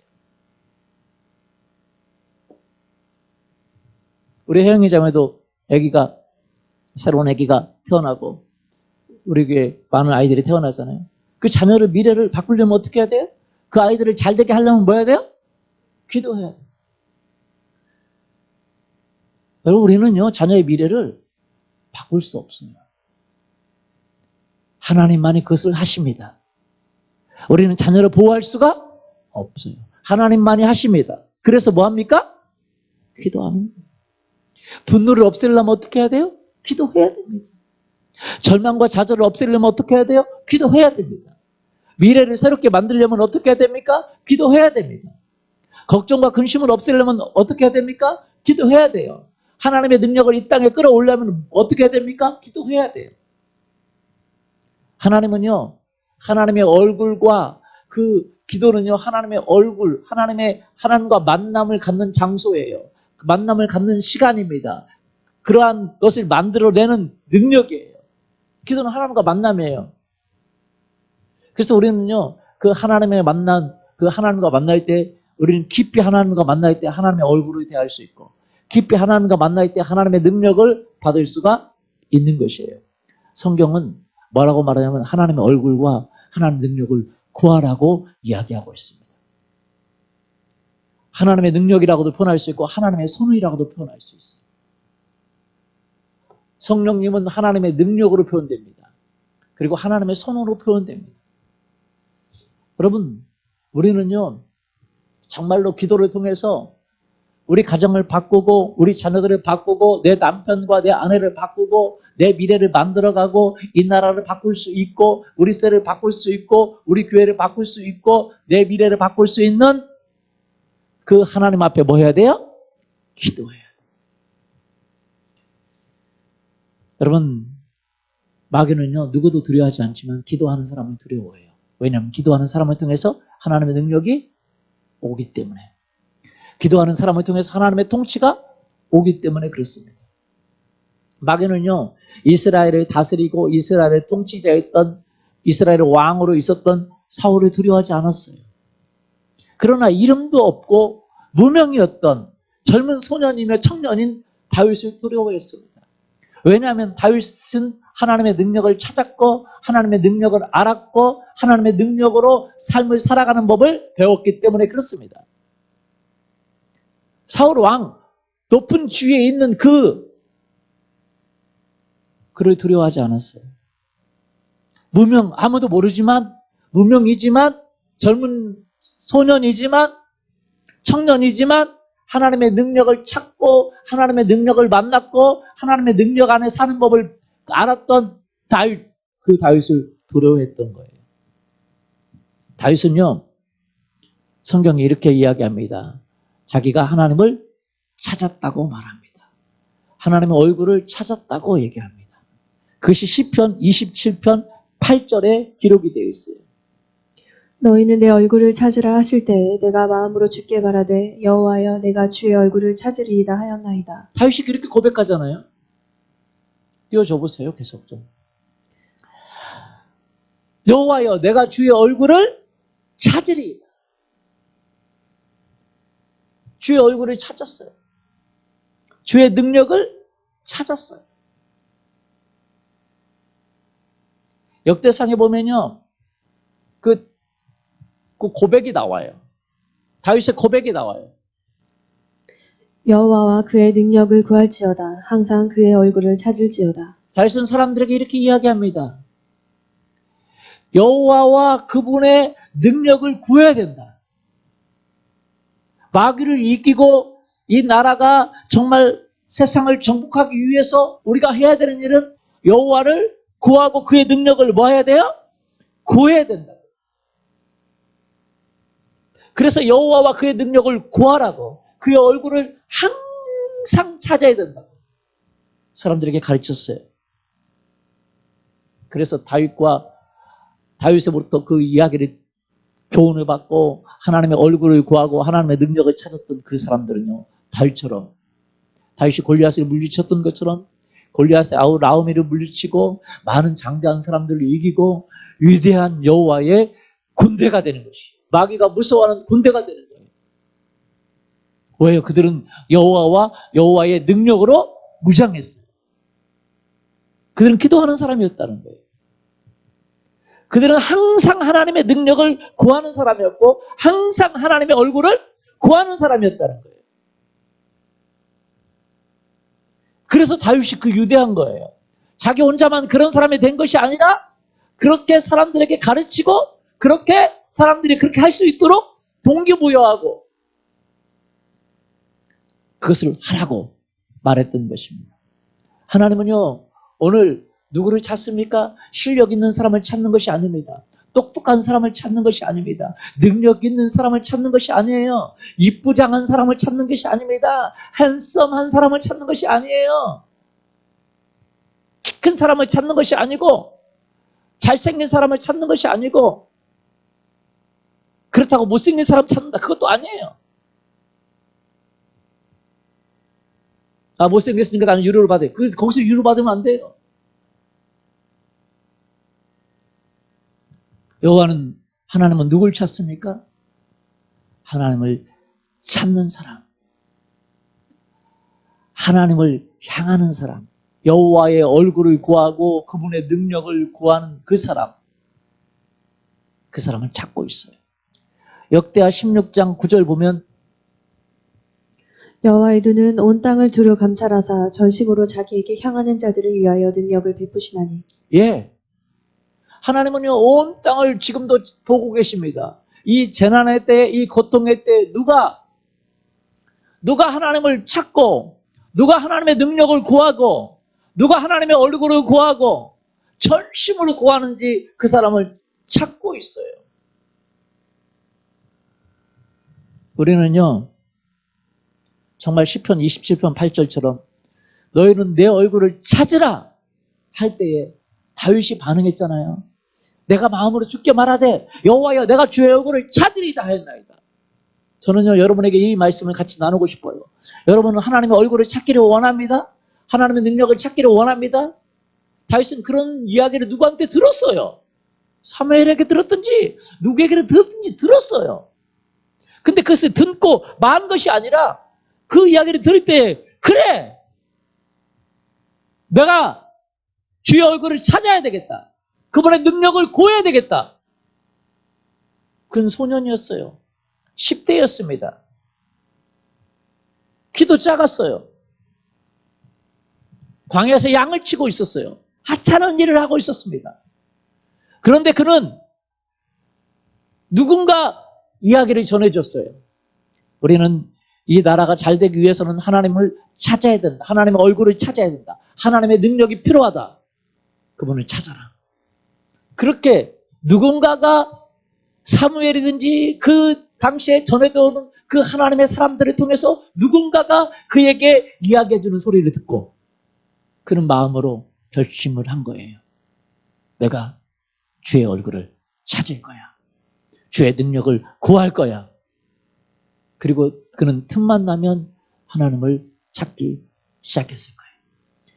우리 혜영이 자매도 새로운 아기가 태어나고 우리 교회에 많은 아이들이 태어나잖아요. 그 자녀를 미래를 바꾸려면 어떻게 해야 돼요? 그 아이들을 잘 되게 하려면 뭐 해야 돼요? 기도해야 돼요. 여러분, 우리는요, 자녀의 미래를 바꿀 수 없어요. 하나님만이 그것을 하십니다. 우리는 자녀를 보호할 수가 없어요. 하나님만이 하십니다. 그래서 뭐 합니까? 기도합니다. 분노를 없애려면 어떻게 해야 돼요? 기도해야 됩니다. 절망과 좌절을 없애려면 어떻게 해야 돼요? 기도해야 됩니다. 미래를 새롭게 만들려면 어떻게 해야 됩니까? 기도해야 됩니다. 걱정과 근심을 없애려면 어떻게 해야 됩니까? 기도해야 돼요. 하나님의 능력을 이 땅에 끌어올려면 어떻게 해야 됩니까? 기도해야 돼요. 하나님은요, 하나님의 얼굴과 그 기도는요, 하나님의 얼굴, 하나님과 만남을 갖는 장소예요. 만남을 갖는 시간입니다. 그러한 것을 만들어내는 능력이에요. 기도는 하나님과 만남이에요. 그래서 우리는요, 그 하나님과 만날 때, 우리는 깊이 하나님과 만날 때 하나님의 얼굴을 대할 수 있고, 깊이 하나님과 만날 때 하나님의 능력을 받을 수가 있는 것이에요. 성경은 뭐라고 말하냐면 하나님의 얼굴과 하나님의 능력을 구하라고 이야기하고 있습니다. 하나님의 능력이라고도 표현할 수 있고 하나님의 손이라고도 표현할 수 있어요. 성령님은 하나님의 능력으로 표현됩니다. 그리고 하나님의 손으로 표현됩니다. 여러분, 우리는요, 정말로 기도를 통해서 우리 가정을 바꾸고 우리 자녀들을 바꾸고 내 남편과 내 아내를 바꾸고 내 미래를 만들어가고 이 나라를 바꿀 수 있고 우리 세를 바꿀 수 있고 우리 교회를 바꿀 수 있고 내 미래를 바꿀 수 있는 그 하나님 앞에 뭐 해야 돼요? 기도해야 돼요. 여러분, 마귀는요, 누구도 두려워하지 않지만 기도하는 사람을 두려워해요. 왜냐하면 기도하는 사람을 통해서 하나님의 능력이 오기 때문에, 기도하는 사람을 통해서 하나님의 통치가 오기 때문에 그렇습니다. 마귀는요, 이스라엘을 다스리고 이스라엘의 통치자였던 이스라엘의 왕으로 있었던 사울을 두려워하지 않았어요. 그러나 이름도 없고 무명이었던 젊은 소년이며 청년인 다윗을 두려워했습니다. 왜냐하면 다윗은 하나님의 능력을 찾았고 하나님의 능력을 알았고 하나님의 능력으로 삶을 살아가는 법을 배웠기 때문에 그렇습니다. 사울 왕, 높은 지위에 있는 그를 두려워하지 않았어요. 아무도 모르지만, 무명이지만, 젊은 소년이지만, 청년이지만, 하나님의 능력을 찾고, 하나님의 능력을 만났고, 하나님의 능력 안에 사는 법을 알았던 다윗, 그 다윗을 두려워했던 거예요. 다윗은요, 성경이 이렇게 이야기합니다. 자기가 하나님을 찾았다고 말합니다. 하나님의 얼굴을 찾았다고 얘기합니다. 그것이 시편 27편 8절에 기록이 되어 있어요. 너희는 내 얼굴을 찾으라 하실 때에 내가 마음으로 주께 말하되 여호와여 내가 주의 얼굴을 찾으리이다 하였나이다. 다윗이 그렇게 고백하잖아요. 띄워줘 보세요. 계속 좀. 여호와여 내가 주의 얼굴을 찾으리이다. 주의 얼굴을 찾았어요. 주의 능력을 찾았어요. 역대상에 보면요. 그 고백이 나와요. 다윗의 고백이 나와요. 여호와와 그의 능력을 구할지어다. 항상 그의 얼굴을 찾을지어다. 다윗은 사람들에게 이렇게 이야기합니다. 여호와와 그분의 능력을 구해야 된다. 마귀를 이기고 이 나라가 정말 세상을 정복하기 위해서 우리가 해야 되는 일은 여호와를 구하고 그의 능력을 뭐 해야 돼요? 구해야 된다. 그래서 여호와와 그의 능력을 구하라고, 그의 얼굴을 항상 찾아야 된다고 사람들에게 가르쳤어요. 그래서 다윗으로부터 그 이야기를 교훈을 받고 하나님의 얼굴을 구하고 하나님의 능력을 찾았던 그 사람들은요, 다윗처럼, 다윗이 골리앗을 물리쳤던 것처럼 골리앗의 아우 라우미를 물리치고 많은 장대한 사람들을 이기고 위대한 여호와의 군대가 되는 것이, 마귀가 무서워하는 군대가 되는 거예요. 왜요? 그들은 여호와와 여호와의 능력으로 무장했어요. 그들은 기도하는 사람이었다는 거예요. 그들은 항상 하나님의 능력을 구하는 사람이었고 항상 하나님의 얼굴을 구하는 사람이었다는 거예요. 그래서 다윗이 그 위대한 거예요. 자기 혼자만 그런 사람이 된 것이 아니라 그렇게 사람들에게 가르치고 그렇게 사람들이 그렇게 할 수 있도록 동기부여하고 그것을 하라고 말했던 것입니다. 하나님은요, 오늘 누구를 찾습니까? 실력 있는 사람을 찾는 것이 아닙니다. 똑똑한 사람을 찾는 것이 아닙니다. 능력 있는 사람을 찾는 것이 아니에요. 이쁘장한 사람을 찾는 것이 아닙니다. 핸섬한 사람을 찾는 것이 아니에요. 키 큰 사람을 찾는 것이 아니고 잘생긴 사람을 찾는 것이 아니고 그렇다고 못생긴 사람 찾는다, 그것도 아니에요. 아, 못생겼으니까 나는 유료를 받아요. 거기서 유료 받으면 안 돼요. 하나님은 누굴 찾습니까? 하나님을 찾는 사람, 하나님을 향하는 사람, 여호와의 얼굴을 구하고 그분의 능력을 구하는 그 사람을 찾고 있어요. 역대하 16장 9절 보면 여호와의 눈은 온 땅을 두루 감찰하사 전심으로 자기에게 향하는 자들을 위하여 능력을 베푸시나니. 예, 하나님은요, 온 땅을 지금도 보고 계십니다. 이 재난의 때, 이 고통의 때 누가 하나님을 찾고 누가 하나님의 능력을 구하고 누가 하나님의 얼굴을 구하고 전심으로 구하는지 그 사람을 찾고 있어요. 우리는요, 정말 시편 27편 8절처럼 너희는 내 얼굴을 찾으라 할 때에 다윗이 반응했잖아요. 내가 마음으로 주께 말하되 여호와여 내가 주의 얼굴을 찾으리다 하였나이다. 저는요, 여러분에게 이 말씀을 같이 나누고 싶어요. 여러분은 하나님의 얼굴을 찾기를 원합니다. 하나님의 능력을 찾기를 원합니다. 다윗은 그런 이야기를 누구한테 들었어요. 사무엘에게 들었든지 누구에게 들었든지 들었어요. 근데 그것을 듣고 만 것이 아니라 그 이야기를 들을 때 그래, 내가 주의 얼굴을 찾아야 되겠다. 그분의 능력을 구해야 되겠다. 그는 소년이었어요. 10대였습니다. 키도 작았어요. 광야에서 양을 치고 있었어요. 하찮은 일을 하고 있었습니다. 그런데 그는 누군가 이야기를 전해줬어요. 우리는 이 나라가 잘 되기 위해서는 하나님을 찾아야 된다. 하나님의 얼굴을 찾아야 된다. 하나님의 능력이 필요하다. 그분을 찾아라. 그렇게 누군가가 사무엘이든지 그 당시에 전해도는 그 하나님의 사람들을 통해서 누군가가 그에게 이야기해주는 소리를 듣고 그는 마음으로 결심을 한 거예요. 내가 주의 얼굴을 찾을 거야. 주의 능력을 구할 거야. 그리고 그는 틈만 나면 하나님을 찾기 시작했을 거예요.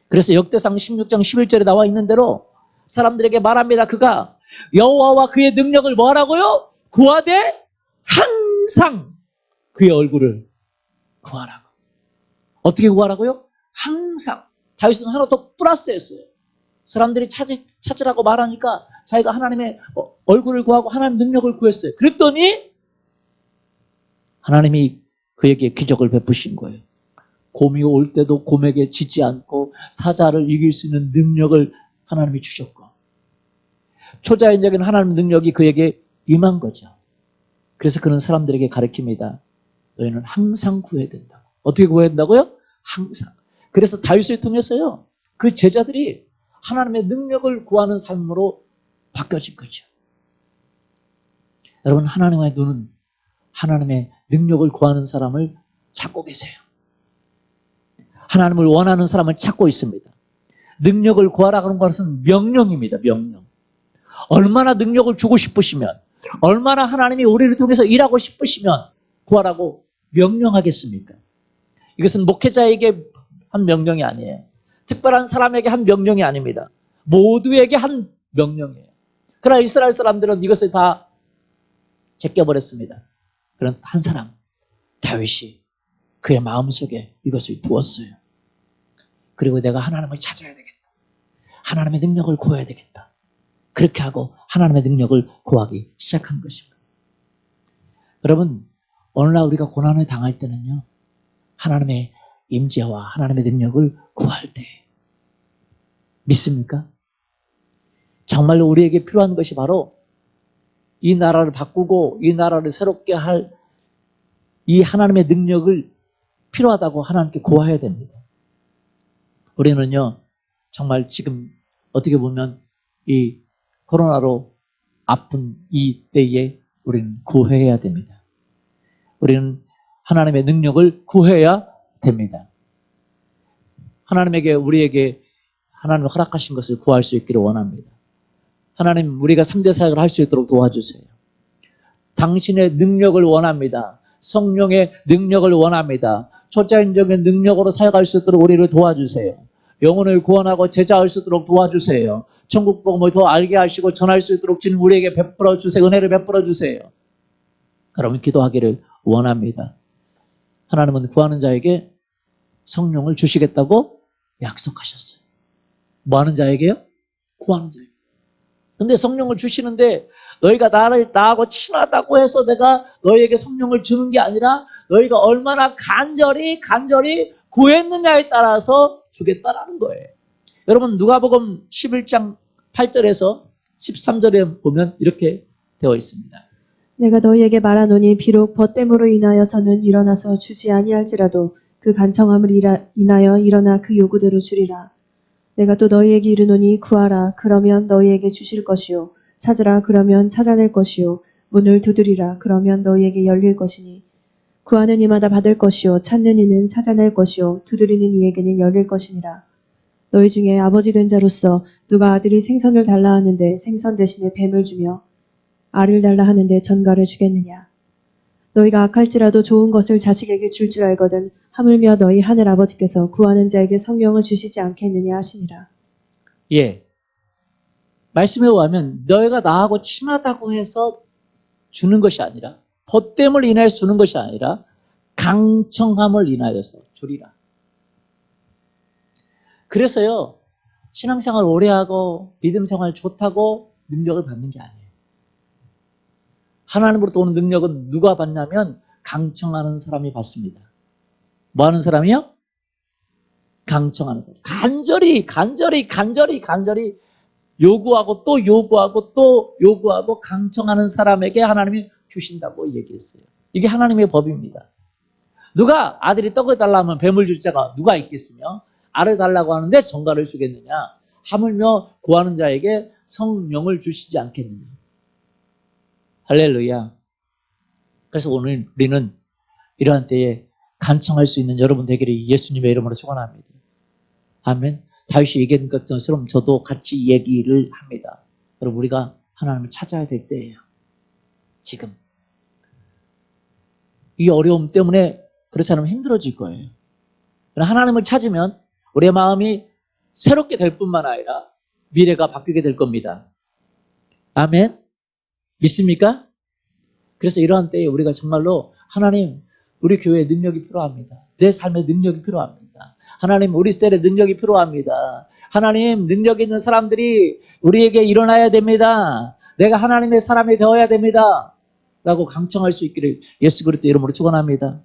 그래서 역대상 16장 11절에 나와 있는 대로 사람들에게 말합니다. 그가 여호와와 그의 능력을 뭐 하라고요? 구하되 항상 그의 얼굴을 구하라고. 어떻게 구하라고요? 항상. 다윗은 하나 더 플러스했어요. 사람들이 찾으라고 말하니까 자기가 하나님의 얼굴을 구하고 하나님 능력을 구했어요. 그랬더니 하나님이 그에게 기적을 베푸신 거예요. 곰이 올 때도 곰에게 지지 않고 사자를 이길 수 있는 능력을 하나님이 주셨고 초자연적인 하나님의 능력이 그에게 임한 거죠. 그래서 그는 사람들에게 가르칩니다. 너희는 항상 구해야 된다고. 어떻게 구해야 된다고요? 항상. 그래서 다윗을 통해서요. 그 제자들이 하나님의 능력을 구하는 삶으로 바뀌어진 거죠. 여러분, 하나님의 눈은 하나님의 능력을 구하는 사람을 찾고 계세요. 하나님을 원하는 사람을 찾고 있습니다. 능력을 구하라 하는 것은 명령입니다. 명령. 얼마나 능력을 주고 싶으시면, 얼마나 하나님이 우리를 통해서 일하고 싶으시면 구하라고 명령하겠습니까? 이것은 목회자에게 한 명령이 아니에요. 특별한 사람에게 한 명령이 아닙니다. 모두에게 한 명령이에요. 그러나 이스라엘 사람들은 이것을 다 제껴버렸습니다. 그런 한 사람, 다윗이 그의 마음속에 이것을 두었어요. 그리고 내가 하나님을 찾아야 되겠다. 하나님의 능력을 구해야 되겠다. 그렇게 하고 하나님의 능력을 구하기 시작한 것입니다. 여러분, 오늘날 우리가 고난을 당할 때는요, 하나님의 임재와 하나님의 능력을 구할 때 믿습니까? 정말로 우리에게 필요한 것이 바로 이 나라를 바꾸고 이 나라를 새롭게 할 이 하나님의 능력을 필요하다고 하나님께 구해야 됩니다. 우리는요, 정말 지금 어떻게 보면 이 코로나로 아픈 이 때에 우리는 구해야 됩니다. 우리는 하나님의 능력을 구해야 됩니다. 하나님에게 우리에게 하나님 허락하신 것을 구할 수 있기를 원합니다. 하나님, 우리가 3대 사역을 할 수 있도록 도와주세요. 당신의 능력을 원합니다. 성령의 능력을 원합니다. 초자연적인 능력으로 사역할 수 있도록 우리를 도와주세요. 영혼을 구원하고 제자할 수 있도록 도와주세요. 천국 복음을 더 알게 하시고 전할 수 있도록 주님 우리에게 베풀어 주세요. 은혜를 베풀어 주세요. 여러분, 기도하기를 원합니다. 하나님은 구하는 자에게 성령을 주시겠다고 약속하셨어요. 뭐 하는 자에게요? 구하는 자에게. 근데 성령을 주시는데 너희가 나하고 친하다고 해서 내가 너희에게 성령을 주는 게 아니라 너희가 얼마나 간절히 구했느냐에 따라서 주겠다라는 거예요. 여러분, 누가복음 11장 8절에서 13절에 보면 이렇게 되어 있습니다. 내가 너희에게 말하노니 비록 벗됨으로 인하여서는 일어나서 주지 아니할지라도 그 간청함을 인하여 일어나 그 요구대로 주리라. 내가 또 너희에게 이르노니 구하라 그러면 너희에게 주실 것이요 찾으라 그러면 찾아낼 것이요 문을 두드리라 그러면 너희에게 열릴 것이니 구하는 이마다 받을 것이요 찾는 이는 찾아낼 것이요 두드리는 이에게는 열릴 것이니라. 너희 중에 아버지 된 자로서 누가 아들이 생선을 달라 하는데 생선 대신에 뱀을 주며 알을 달라 하는데 전갈을 주겠느냐. 너희가 악할지라도 좋은 것을 자식에게 줄 줄 알거든 하물며 너희 하늘 아버지께서 구하는 자에게 성령을 주시지 않겠느냐 하시니라. 예. 말씀에 의하면 너희가 나하고 친하다고 해서 주는 것이 아니라, 벗됨을 인하여서 주는 것이 아니라 강청함을 인하여서 주리라. 그래서요, 신앙생활 오래 하고 믿음생활 좋다고 능력을 받는 게 아니에요. 하나님으로부터 오는 능력은 누가 받냐면 강청하는 사람이 받습니다. 뭐 하는 사람이요? 강청하는 사람. 간절히 요구하고 또 요구하고 또 요구하고 강청하는 사람에게 하나님이 주신다고 얘기했어요. 이게 하나님의 법입니다. 누가 아들이 떡을 달라면 뱀을 줄 자가 누가 있겠으며 알을 달라고 하는데 전갈을 주겠느냐. 하물며 구하는 자에게 성령을 주시지 않겠느냐. 할렐루야. 그래서 오늘 우리는 이러한 때에 간청할 수 있는 여러분 되기를 예수님의 이름으로 축원합니다. 아멘. 다윗이 얘기한 것처럼 저도 같이 얘기를 합니다. 여러분, 우리가 하나님을 찾아야 될 때예요. 지금. 이 어려움 때문에 그렇지 않으면 힘들어질 거예요. 하나님을 찾으면 우리의 마음이 새롭게 될 뿐만 아니라 미래가 바뀌게 될 겁니다. 아멘. 믿습니까? 그래서 이러한 때에 우리가 정말로 하나님, 우리 교회에 능력이 필요합니다. 내 삶에 능력이 필요합니다. 하나님, 우리 셀에 능력이 필요합니다. 하나님, 능력 있는 사람들이 우리에게 일어나야 됩니다. 내가 하나님의 사람이 되어야 됩니다. 라고 강청할 수 있기를 예수 그리스도 이름으로 축원합니다.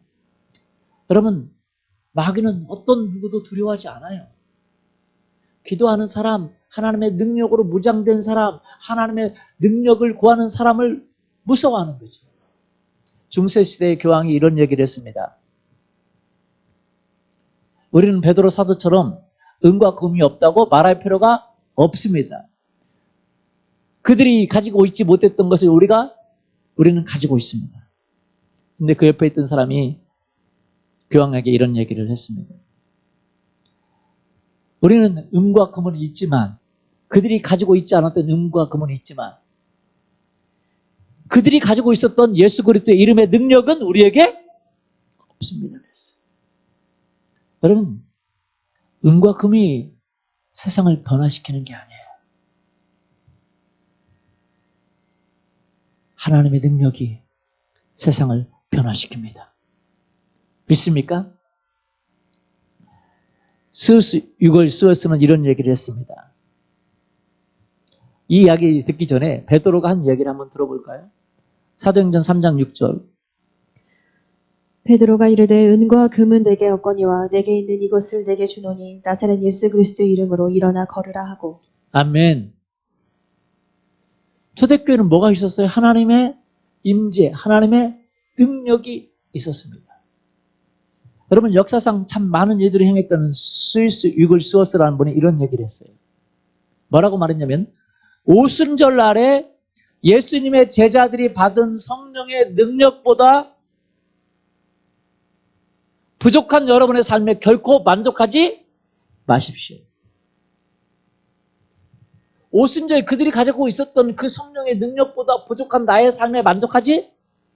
여러분, 마귀는 어떤 누구도 두려워하지 않아요. 기도하는 사람, 하나님의 능력으로 무장된 사람, 하나님의 능력을 구하는 사람을 무서워하는 거죠. 중세시대의 교황이 이런 얘기를 했습니다. 우리는 베드로 사도처럼 은과 금이 없다고 말할 필요가 없습니다. 그들이 가지고 있지 못했던 것을 우리는 가지고 있습니다. 근데 그 옆에 있던 사람이 교황에게 이런 얘기를 했습니다. 우리는 은과 금은 있지만, 그들이 가지고 있지 않았던 은과 금은 있지만, 그들이 가지고 있었던 예수 그리스도의 이름의 능력은 우리에게 없습니다. 그랬어요. 여러분, 은과 금이 세상을 변화시키는 게 아니에요. 하나님의 능력이 세상을 변화시킵니다. 믿습니까? 유골 스웨스는 이런 얘기를 했습니다. 이 이야기 듣기 전에 베드로가 한 얘기를 한번 들어볼까요? 사도행전 3장 6절. 베드로가 이르되 은과 금은 내게 없거니와 내게 있는 이것을 내게 주노니 나사렛 예수 그리스도의 이름으로 일어나 걸으라 하고. 아멘. 초대교회는 뭐가 있었어요? 하나님의 임재, 하나님의 능력이 있었습니다. 여러분, 역사상 참 많은 일들을 행했던 스위스 유글 스워스라는 분이 이런 얘기를 했어요. 뭐라고 말했냐면, 오순절 날에 예수님의 제자들이 받은 성령의 능력보다 부족한 여러분의 삶에 결코 만족하지 마십시오. 오순절 그들이 가지고 있었던 그 성령의 능력보다 부족한 나의 삶에 만족하지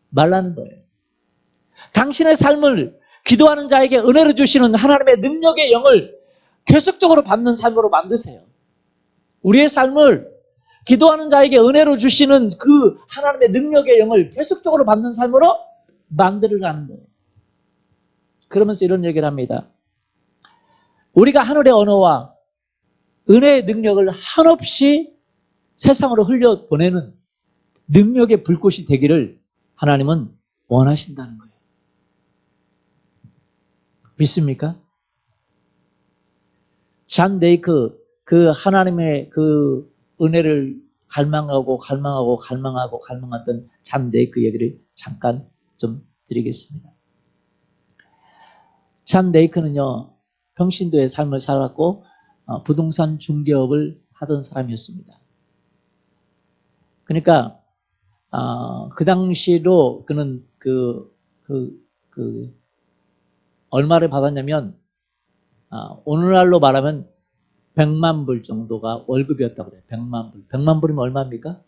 말라는 거예요. 당신의 삶을 기도하는 자에게 은혜를 주시는 하나님의 능력의 영을 계속적으로 받는 삶으로 만드세요. 우리의 삶을 기도하는 자에게 은혜로 주시는 그 하나님의 능력의 영을 계속적으로 받는 삶으로 만들어가는 거예요. 그러면서 이런 얘기를 합니다. 우리가 하늘의 언어와 은혜의 능력을 한없이 세상으로 흘려보내는 능력의 불꽃이 되기를 하나님은 원하신다는 거예요. 믿습니까? 잔 네이크, 그 하나님의 그 은혜를 갈망하던 잔 네이크 얘기를 잠깐 좀 드리겠습니다. 잔 네이크는요, 평신도의 삶을 살았고 부동산 중개업을 하던 사람이었습니다. 그러니까 그 당시로 그는 얼마를 받았냐면 오늘날로 말하면 100만 불 정도가 월급이었다고 그래요. 100만 불. 100만 불이면 얼마입니까?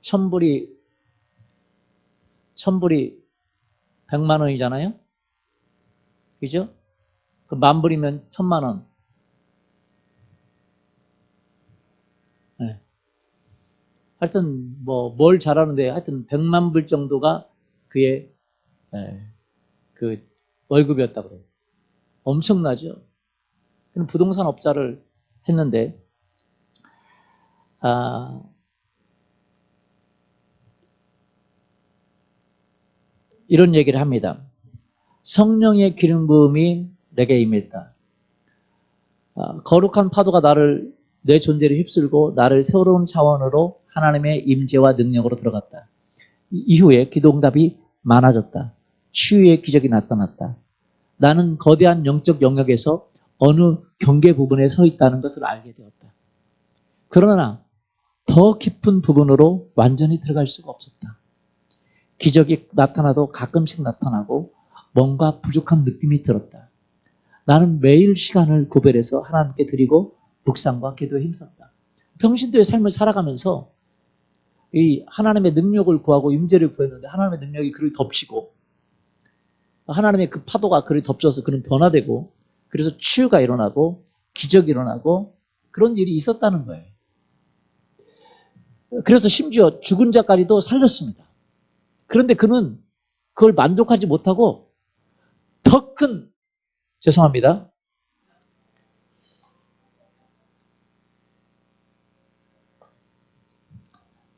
1000불이 100만 원이잖아요. 그죠? 그 만 불이면 1000만 원. 네. 하여튼 뭘 잘하는데 하여튼 100만 불 정도가 그의 그 월급이었다고 그래요. 엄청나죠? 그는 부동산 업자를 했는데 이런 얘기를 합니다. 성령의 기름 부음이 내게 임했다. 거룩한 파도가 내 존재를 휩쓸고 나를 새로운 차원으로 하나님의 임재와 능력으로 들어갔다. 이후에 기도응답이 많아졌다. 치유의 기적이 나타났다. 나는 거대한 영적 영역에서 어느 경계 부분에 서 있다는 것을 알게 되었다. 그러나 더 깊은 부분으로 완전히 들어갈 수가 없었다. 기적이 나타나도 가끔씩 나타나고 뭔가 부족한 느낌이 들었다. 나는 매일 시간을 구별해서 하나님께 드리고 묵상과 기도에 힘썼다. 평신도의 삶을 살아가면서 이 하나님의 능력을 구하고 임재를 구했는데 하나님의 능력이 그를 덮치고 하나님의 그 파도가 그를 덮쳐서 그는 변화되고 그래서 치유가 일어나고 기적이 일어나고 그런 일이 있었다는 거예요. 그래서 심지어 죽은 자까지도 살렸습니다. 그런데 그는 그걸 만족하지 못하고 더 큰, 죄송합니다.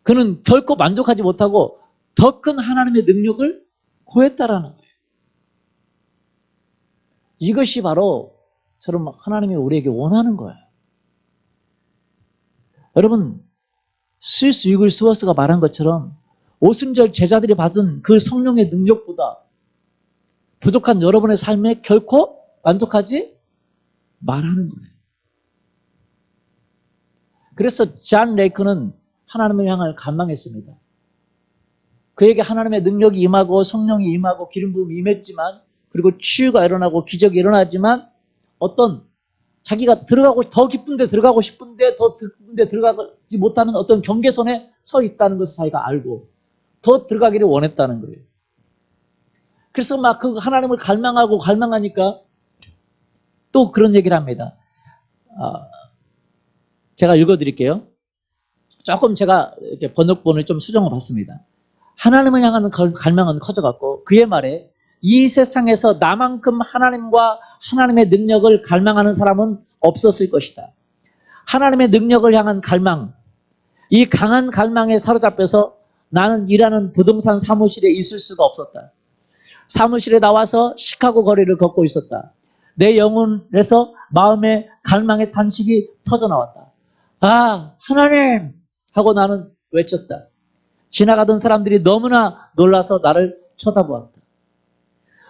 그는 결코 만족하지 못하고 더 큰 하나님의 능력을 구했다라는 거예요. 이것이 바로 저런 하나님이 우리에게 원하는 거예요. 여러분, 스위스 유글 스워스가 말한 것처럼 오순절 제자들이 받은 그 성령의 능력보다 부족한 여러분의 삶에 결코 만족하지 말하는 거예요. 그래서 존 레이크는 하나님을 향할 갈망했습니다. 그에게 하나님의 능력이 임하고 성령이 임하고 기름 부음이 임했지만, 그리고 치유가 일어나고 기적이 일어나지만, 어떤 자기가 들어가고 더 깊은 데 들어가고 싶은데 더 깊은 데 들어가지 못하는 어떤 경계선에 서 있다는 것을 자기가 알고 더 들어가기를 원했다는 거예요. 그래서 막 그 하나님을 갈망하고 갈망하니까 또 그런 얘기를 합니다. 제가 읽어드릴게요. 조금 제가 이렇게 번역본을 좀 수정해 봤습니다. 하나님을 향하는 갈망은 커져갔고, 그의 말에 이 세상에서 나만큼 하나님과 하나님의 능력을 갈망하는 사람은 없었을 것이다. 하나님의 능력을 향한 갈망, 이 강한 갈망에 사로잡혀서 나는 일하는 부동산 사무실에 있을 수가 없었다. 사무실에 나와서 시카고 거리를 걷고 있었다. 내 영혼에서 마음의 갈망의 탄식이 터져나왔다. 아, 하나님! 하고 나는 외쳤다. 지나가던 사람들이 너무나 놀라서 나를 쳐다보았다.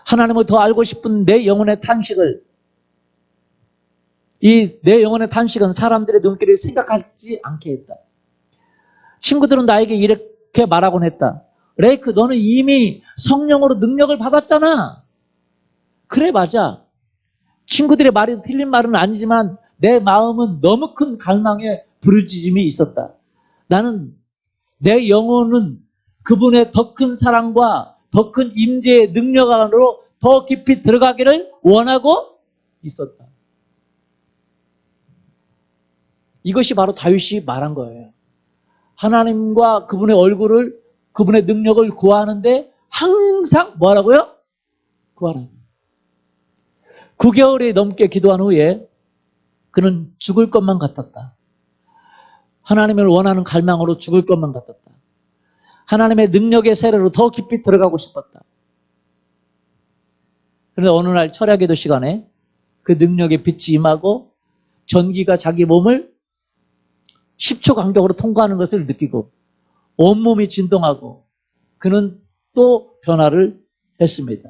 하나님을 더 알고 싶은 내 영혼의 탄식을, 이 내 영혼의 탄식은 사람들의 눈길을 생각하지 않게 했다. 친구들은 나에게 이렇게 말하곤 했다. 레이크, 너는 이미 성령으로 능력을 받았잖아. 그래, 맞아. 친구들의 말이 틀린 말은 아니지만 내 마음은 너무 큰 갈망에 부르짖음이 있었다. 나는 내 영혼은 그분의 더 큰 사랑과 더 큰 임재의 능력 안으로 더 깊이 들어가기를 원하고 있었다. 이것이 바로 다윗이 말한 거예요. 하나님과 그분의 얼굴을, 그분의 능력을 구하는데 항상 뭐하라고요? 구하라. 9개월이 넘게 기도한 후에 그는 죽을 것만 같았다. 하나님을 원하는 갈망으로 죽을 것만 같았다. 하나님의 능력의 세례로 더 깊이 들어가고 싶었다. 그런데 어느 날 철야기도 시간에 그 능력의 빛이 임하고 전기가 자기 몸을 10초 간격으로 통과하는 것을 느끼고 온몸이 진동하고 그는 또 변화를 했습니다.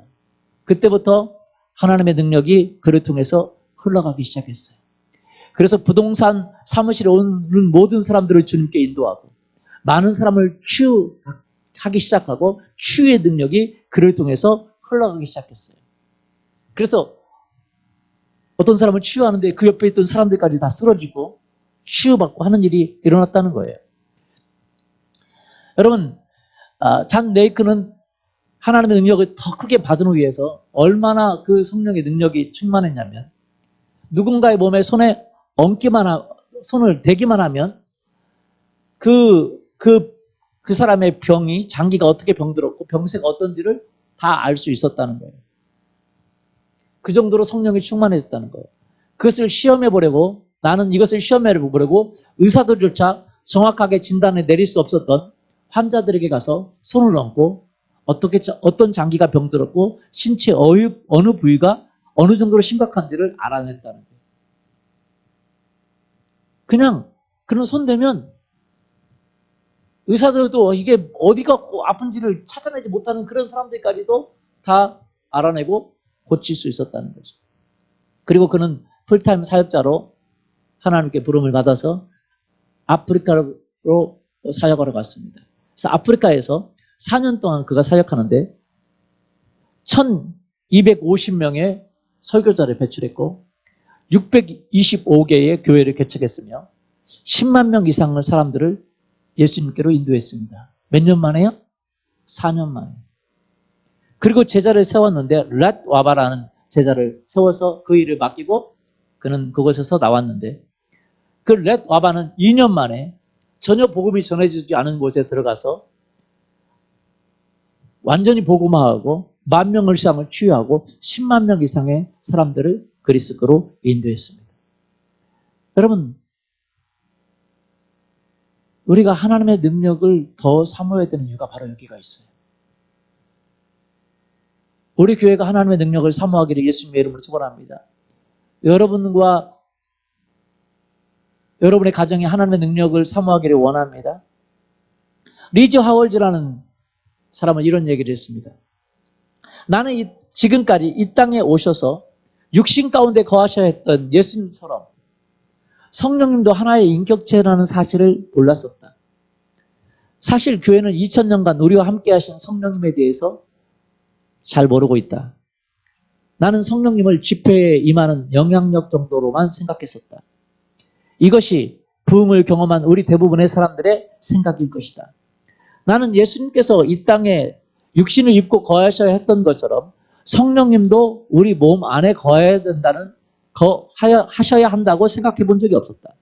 그때부터 하나님의 능력이 그를 통해서 흘러가기 시작했어요. 그래서 부동산 사무실에 오는 모든 사람들을 주님께 인도하고 많은 사람을 치유하기 시작하고 치유의 능력이 그를 통해서 흘러가기 시작했어요. 그래서 어떤 사람을 치유하는데 그 옆에 있던 사람들까지 다 쓰러지고 치유받고 하는 일이 일어났다는 거예요. 여러분, 존 레이크는 하나님의 능력을 더 크게 받은 위해서 얼마나 그 성령의 능력이 충만했냐면, 누군가의 몸에 손을 대기만 하면 그 사람의 병이, 장기가 어떻게 병들었고 병세가 어떤지를 다 알 수 있었다는 거예요. 그 정도로 성령이 충만해졌다는 거예요. 그것을 시험해보려고, 나는 이것을 시험해보려고 의사들조차 정확하게 진단을 내릴 수 없었던 환자들에게 가서 손을 얹고 어떤 장기가 병들었고 신체 어느 부위가 어느 정도로 심각한지를 알아냈다는 거예요. 그냥 그런 손 대면 의사들도 이게 어디가 아픈지를 찾아내지 못하는 그런 사람들까지도 다 알아내고 고칠 수 있었다는 거죠. 그리고 그는 풀타임 사역자로 하나님께 부름을 받아서 아프리카로 사역하러 갔습니다. 그래서 아프리카에서 4년 동안 그가 사역하는데 1250명의 설교자를 배출했고 625개의 교회를 개척했으며 10만 명 이상의 사람들을 예수님께로 인도했습니다. 몇 년 만에요? 4년 만에. 그리고 제자를 세웠는데 렛 와바라는 제자를 세워서 그 일을 맡기고 그는 그곳에서 나왔는데, 그 렛 와바는 2년 만에 전혀 복음이 전해지지 않은 곳에 들어가서 완전히 복음화하고 10,000명 이상을 치유하고 10만 명 이상의 사람들을 그리스도로 인도했습니다. 여러분, 우리가 하나님의 능력을 더 사모해야 되는 이유가 바로 여기가 있어요. 우리 교회가 하나님의 능력을 사모하기를 예수님의 이름으로 축원합니다. 여러분과 여러분의 가정이 하나님의 능력을 사모하기를 원합니다. 리즈 하월즈라는 사람은 이런 얘기를 했습니다. 나는 이 지금까지 이 땅에 오셔서 육신 가운데 거하셔야 했던 예수님처럼 성령님도 하나의 인격체라는 사실을 몰랐었다. 사실 교회는 2000년간 우리와 함께 하신 성령님에 대해서 잘 모르고 있다. 나는 성령님을 집회에 임하는 영향력 정도로만 생각했었다. 이것이 부흥을 경험한 우리 대부분의 사람들의 생각일 것이다. 나는 예수님께서 이 땅에 육신을 입고 거하셔야 했던 것처럼 성령님도 우리 몸 안에 거해야 된다는, 하셔야 한다고 생각해 본 적이 없었다.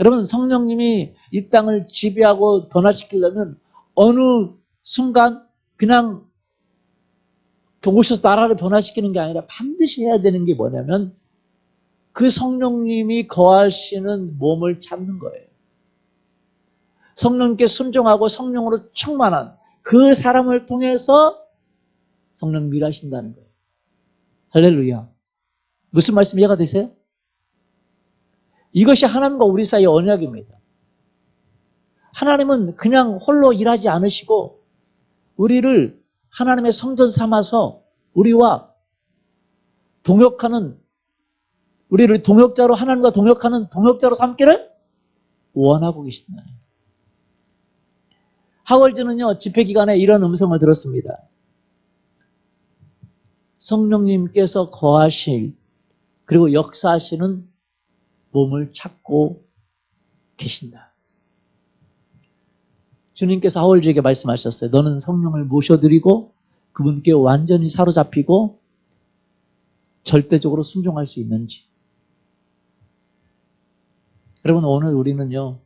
여러분, 성령님이 이 땅을 지배하고 변화시키려면 어느 순간 그냥 오셔서 나라를 변화시키는 게 아니라 반드시 해야 되는 게 뭐냐면 그 성령님이 거하시는 몸을 찾는 거예요. 성령님께 순종하고 성령으로 충만한 그 사람을 통해서 성령님이 일하신다는 거예요. 할렐루야. 무슨 말씀 이해가 되세요? 이것이 하나님과 우리 사이의 언약입니다. 하나님은 그냥 홀로 일하지 않으시고 우리를 하나님의 성전 삼아서 우리와 동역하는, 우리를 동역자로, 하나님과 동역하는 동역자로 삼기를 원하고 계신다. 하월즈는요, 집회 기간에 이런 음성을 들었습니다. 성령님께서 거하실, 그리고 역사하시는 몸을 찾고 계신다. 주님께서 하월즈에게 말씀하셨어요. 너는 성령을 모셔드리고 그분께 완전히 사로잡히고 절대적으로 순종할 수 있는지. 여러분, 오늘 우리는요,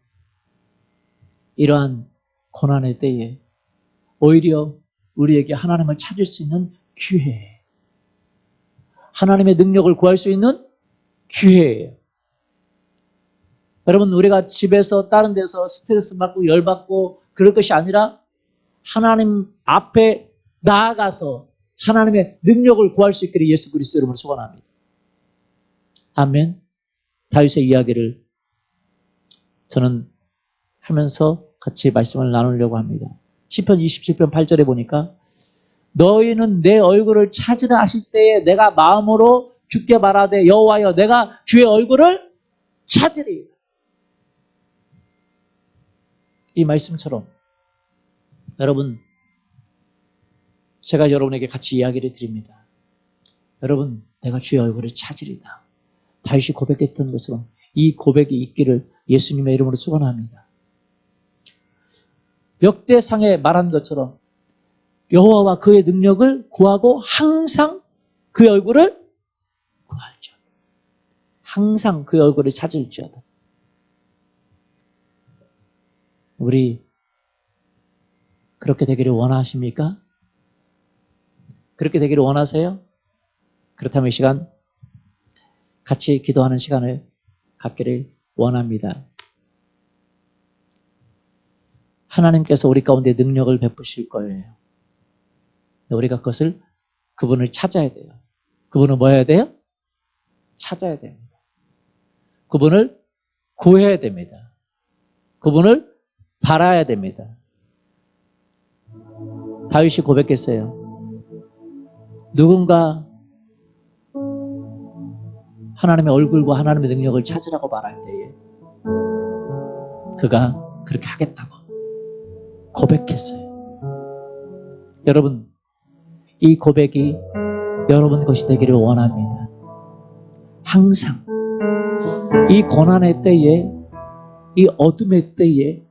이러한 고난의 때에 오히려 우리에게 하나님을 찾을 수 있는 기회예요. 하나님의 능력을 구할 수 있는 기회예요. 여러분, 우리가 집에서 다른 데서 스트레스 받고 열받고 그럴 것이 아니라 하나님 앞에 나아가서 하나님의 능력을 구할 수 있기를 예수 그리스도 이름으로 축원합니다. 아멘. 다윗의 이야기를 저는 하면서 같이 말씀을 나누려고 합니다. 시편 27편 8절에 보니까 너희는 내 얼굴을 찾으라 하실 때에 내가 마음으로 주께 말하되 여호와여 내가 주의 얼굴을 찾으리. 이 말씀처럼 여러분, 제가 여러분에게 같이 이야기를 드립니다. 여러분, 내가 주의 얼굴을 찾으리다. 다윗이 고백했던 것처럼 이 고백이 있기를 예수님의 이름으로 축원합니다. 역대상에 말한 것처럼 여호와와 그의 능력을 구하고 항상 그의 얼굴을 구할지어다. 항상 그의 얼굴을 찾을지어다. 우리 그렇게 되기를 원하십니까? 그렇게 되기를 원하세요? 그렇다면 이 시간 같이 기도하는 시간을 갖기를 원합니다. 하나님께서 우리 가운데 능력을 베푸실 거예요. 우리가 그것을, 그분을 찾아야 돼요. 그분은 뭐 해야 돼요? 찾아야 됩니다. 그분을 구해야 됩니다. 그분을 바라야 됩니다. 다윗이 고백했어요. 누군가 하나님의 얼굴과 하나님의 능력을 찾으라고 말할 때에 그가 그렇게 하겠다고 고백했어요. 여러분, 이 고백이 여러분 것이 되기를 원합니다. 항상 이 고난의 때에, 이 어둠의 때에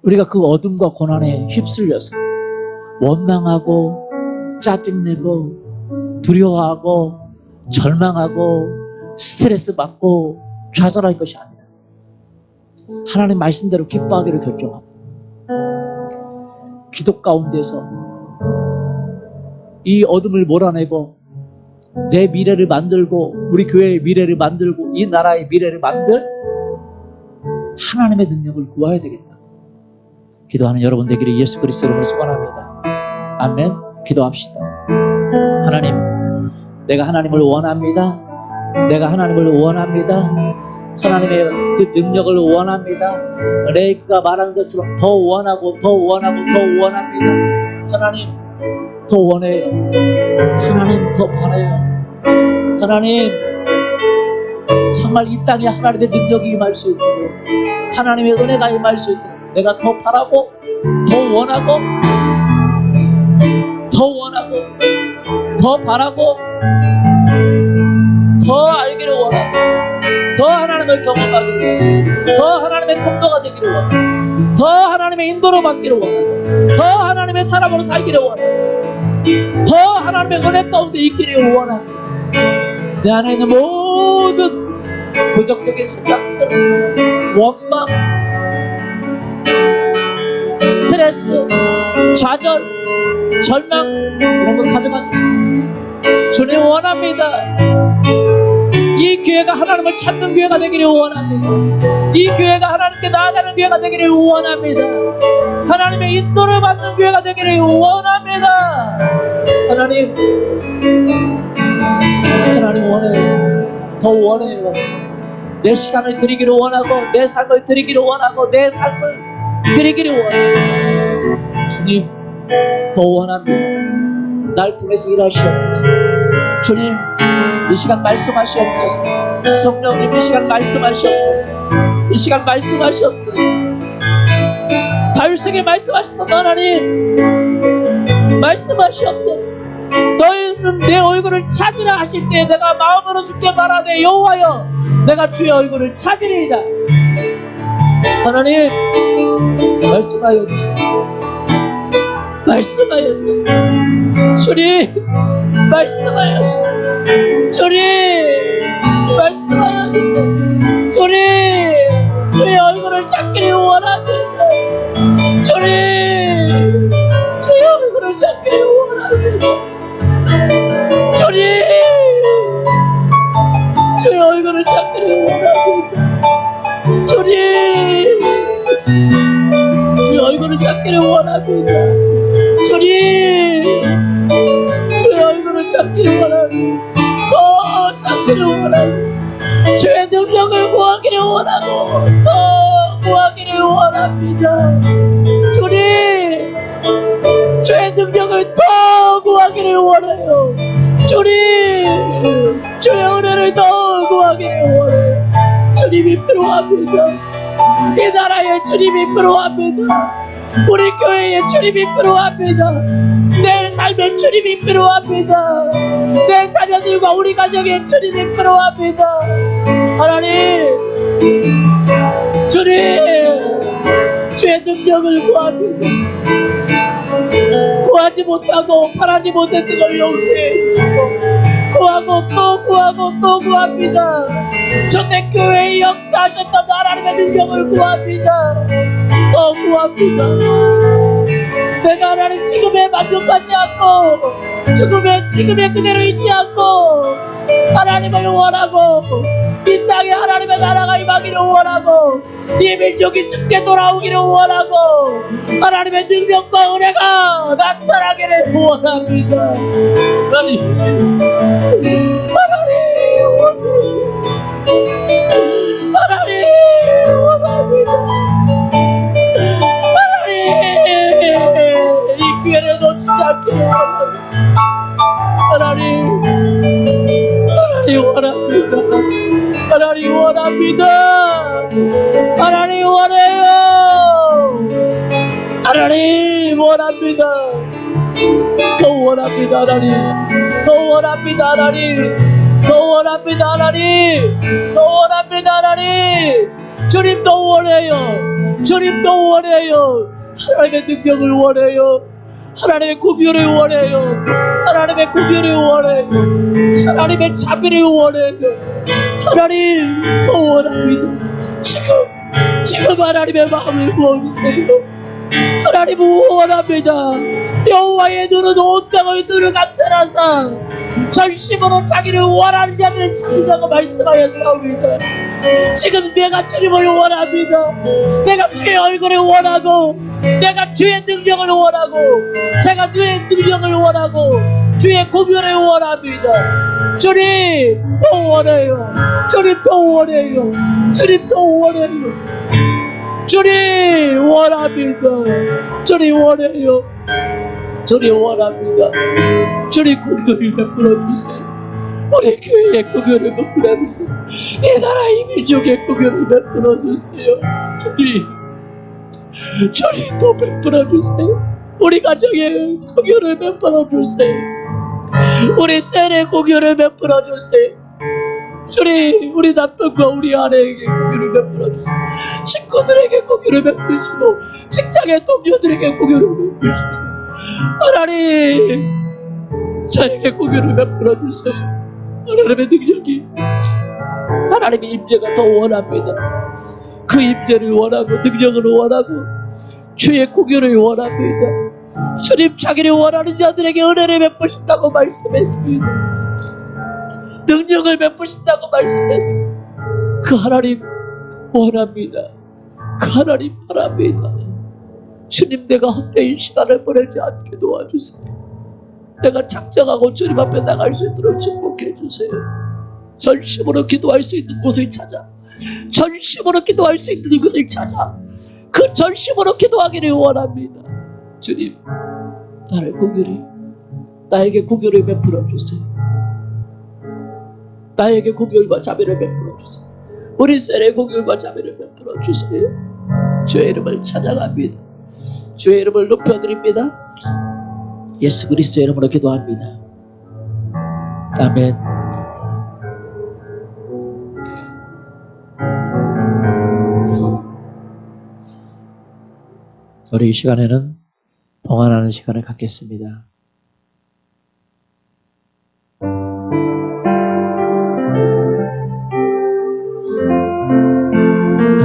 우리가 그 어둠과 고난에 휩쓸려서 원망하고 짜증내고 두려워하고 절망하고 스트레스 받고 좌절할 것이 아니라 하나님 말씀대로 기뻐하기를 결정하고 기도 가운데서 이 어둠을 몰아내고 내 미래를 만들고 우리 교회의 미래를 만들고 이 나라의 미래를 만들 하나님의 능력을 구해야 되겠다. 기도하는 여러분 되기를 예수 그리스도 이름으로 축원합니다. 아멘. 기도합시다. 하나님, 내가 하나님을 원합니다. 내가 하나님을 원합니다. 하나님의 그 능력을 원합니다. 레이크가 말하는 것처럼 더 원하고 더 원하고 더 원합니다. 하나님, 더 원해요. 하나님 더 바라요. 하나님 정말 이 땅에 하나님의 능력이 임할 수 있고 하나님의 은혜가 임할 수 있도록 내가 더 바라고 더 원하고 더 원하고 더 바라고 더 알기를 원하고 더 하나님을 경험하기를 더 하나님의 통로가 되기를 원하고 더 하나님의 인도를 받기를 원하고 더 하나님의 사람으로 살기를 원하고 더 하나님의 은혜 가운데 있기를 원하고 내 안에 있는 모든 부정적인 생각들 원망 스트레스 좌절 절망 이런 거 가져가 주세요. 주님 원합니다. 이 교회가 하나님을 찾는 교회가 되기를 원합니다. 이 교회가 하나님께 나아가는 교회가 되기를 원합니다. 하나님의 인도를 받는 교회가 되기를 원합니다. 하나님 원해요. 더 원해요. 내 시간을 드리기를 원하고 내 삶을 드리기를 원하고 내 삶을 드리기를 원하고 주님 더 원합니다. 날 통해서 일하시옵소서. 주님 이 시간 말씀하시옵소서. 성령님 이 시간 말씀하시옵소서. 이 시간 말씀하시옵소서. 다윗에게 말씀하셨던 하나님 말씀하시옵소서. 너희는 내 얼굴을 찾으라 하실 때 내가 마음으로 주께 말하되 여호와여 내가 주의 얼굴을 찾으리이다. 하나님 말씀하여 주세요. 말씀하여 주세요. 주님 말씀하여 주세요. 주님 말씀하여 주세요. 주님 주의 얼굴을 찾기를 원합니다. 주님 주의 얼굴을 찾기를 원합니다. 주님 주의 얼굴을 찾기를 원합니다. 주님 주의 얼굴을 찾기를 원합니다. 주님 주의 얼굴을 찾기를 원합니다. 더 찾기를 원합니다. 주의 능력을 구하기를 원하고 더 구하기를 원합니다. 주님 주의 능력을 더 구하기를 원해요. 주님 주의 은혜를 더 구하기를 원해요. 주님이 필요합니다. 이 나라에 주님이 필요합니다. 우리 교회에 주님이 필요합니다. 내 삶에 주님이 필요합니다. 내 자녀들과 우리 가정에 주님이 필요합니다. 하나님 주님 주의 능력을 구합니다. 구하지 못하고 바라지 못했던 걸 용서해 주시고 구하고 또 구하고 또 구합니다. 초대교회의 역사하셨던 하나님의 능력을 구합니다. 더 구합니다. 내가 하나님 지금에 만족하지 않고 지금의 그대로 있지 않고 하나님을 원하고 이 땅에 하나님의 나라가 임하기를 원하고 이 민족이 죽게 돌아오기를 원하고 하나님의 능력과 은혜가 나타나기를 원합니다. 하나님 원합니다. 하나님 이 기회를 놓치지 않기를 원합니다. 하나님 원합니다. 하나님 원합니다. 하나님 원해요. 하나님 원합니다. 더 원합니다. 하나님 더 원합니다. 하나님 더 원합니다. 하나님 더 원합니다. 하나님 주님도 원해요. 주님도 원해요. 하나님의 능력을 원해요. 하나님의 구별을 원해요. 하나님의 구별을 원해요. 하나님의 자비를 원해요. 하나님 더 원합니다. 지금 하나님의 마음을 부어주세요. 하나님 원합니다. 여호와의 눈은 온 땅의 눈을 감찰하사 전심으로 자기를 원하는 자들을 찾는다고 말씀하였사옵니다. 지금 내가 주님을 원합니다. 내가 주의 얼굴을 원하고 내가 주의 능력을 원하고 제가 주의 능력을 원하고 주의 공연을 원합니다. 주님 더 원해요. 주님 더 원해요. 주님 더 원해요. 주님 원합니다. 주님 원해요. 주님 원합니다. 주님 국교를 베풀어 주세요. 우리 교회에 국교를 베풀어 주세요. 이 나라 이 민족의 국교를 베풀어 주세요. 주님 또 베풀어 주세요. 우리 가정에 국교를 베풀어 주세요. 우리 셀에 국교를 베풀어 주세요. 주님, 우리 남편과 우리 아내에게 국교를 베풀어 주세요. 식구들에게 국교를 베푸시고 직장의 동료들에게 국교를 베푸시고 하나님, 저에게 국교를 베풀어 주세요. 하나님의 능력이, 하나님의 임재가 더 원합니다. 그 임재를 원하고 능력을 원하고 주의 국교를 원합니다. 주님, 자기를 원하는 자들에게 은혜를 베푸신다고 말씀했습니다. 능력을 베푸신다고 말씀했습니다. 그 하나님 원합니다. 그 하나님 바랍니다. 주님, 내가 헛되이 시간을 보내지 않게 도와주세요. 내가 작정하고 주님 앞에 나갈 수 있도록 축복해 주세요. 전심으로 기도할 수 있는 곳을 찾아, 전심으로 기도할 수 있는 곳을 찾아, 그 전심으로 기도하기를 원합니다. 주님, 나에게 국유를 베풀어 주세요. 나에게 국유와 자비를 베풀어 주세요. 우리 셀의 국유와 자비를 베풀어 주세요. 주의 이름을 찬양합니다. 주의 이름을 높여드립니다. 예수 그리스도의 이름으로 기도합니다. 아멘. 우리 이 시간에는 동안하는 시간을 갖겠습니다.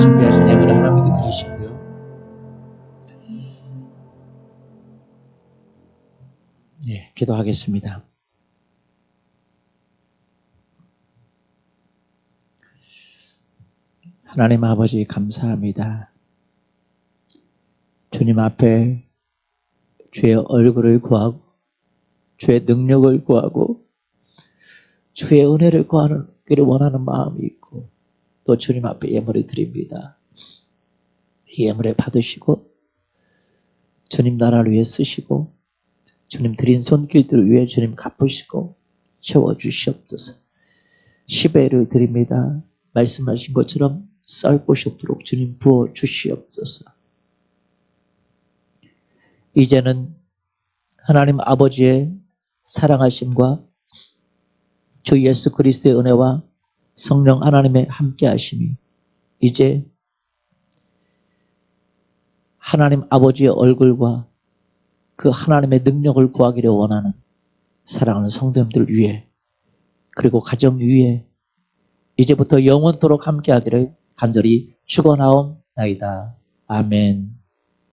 준비하신 예물을 하나님께 드리시고요. 네, 기도하겠습니다. 하나님 아버지, 감사합니다. 주님 앞에 주의 얼굴을 구하고 주의 능력을 구하고 주의 은혜를 구하기를 원하는 마음이 있고 또 주님 앞에 예물을 드립니다. 이 예물을 받으시고 주님 나라를 위해 쓰시고 주님 드린 손길들을 위해 주님 갚으시고 채워주시옵소서. 10배를 드립니다. 말씀하신 것처럼 쌀 곳이 없도록 주님 부어주시옵소서. 이제는 하나님 아버지의 사랑하심과 주 예수 그리스도의 은혜와 성령 하나님의 함께하심이 이제 하나님 아버지의 얼굴과 그 하나님의 능력을 구하기를 원하는 사랑하는 성도님들 위해 그리고 가정 위에 이제부터 영원토록 함께하기를 간절히 축원하옵나이다. 아멘.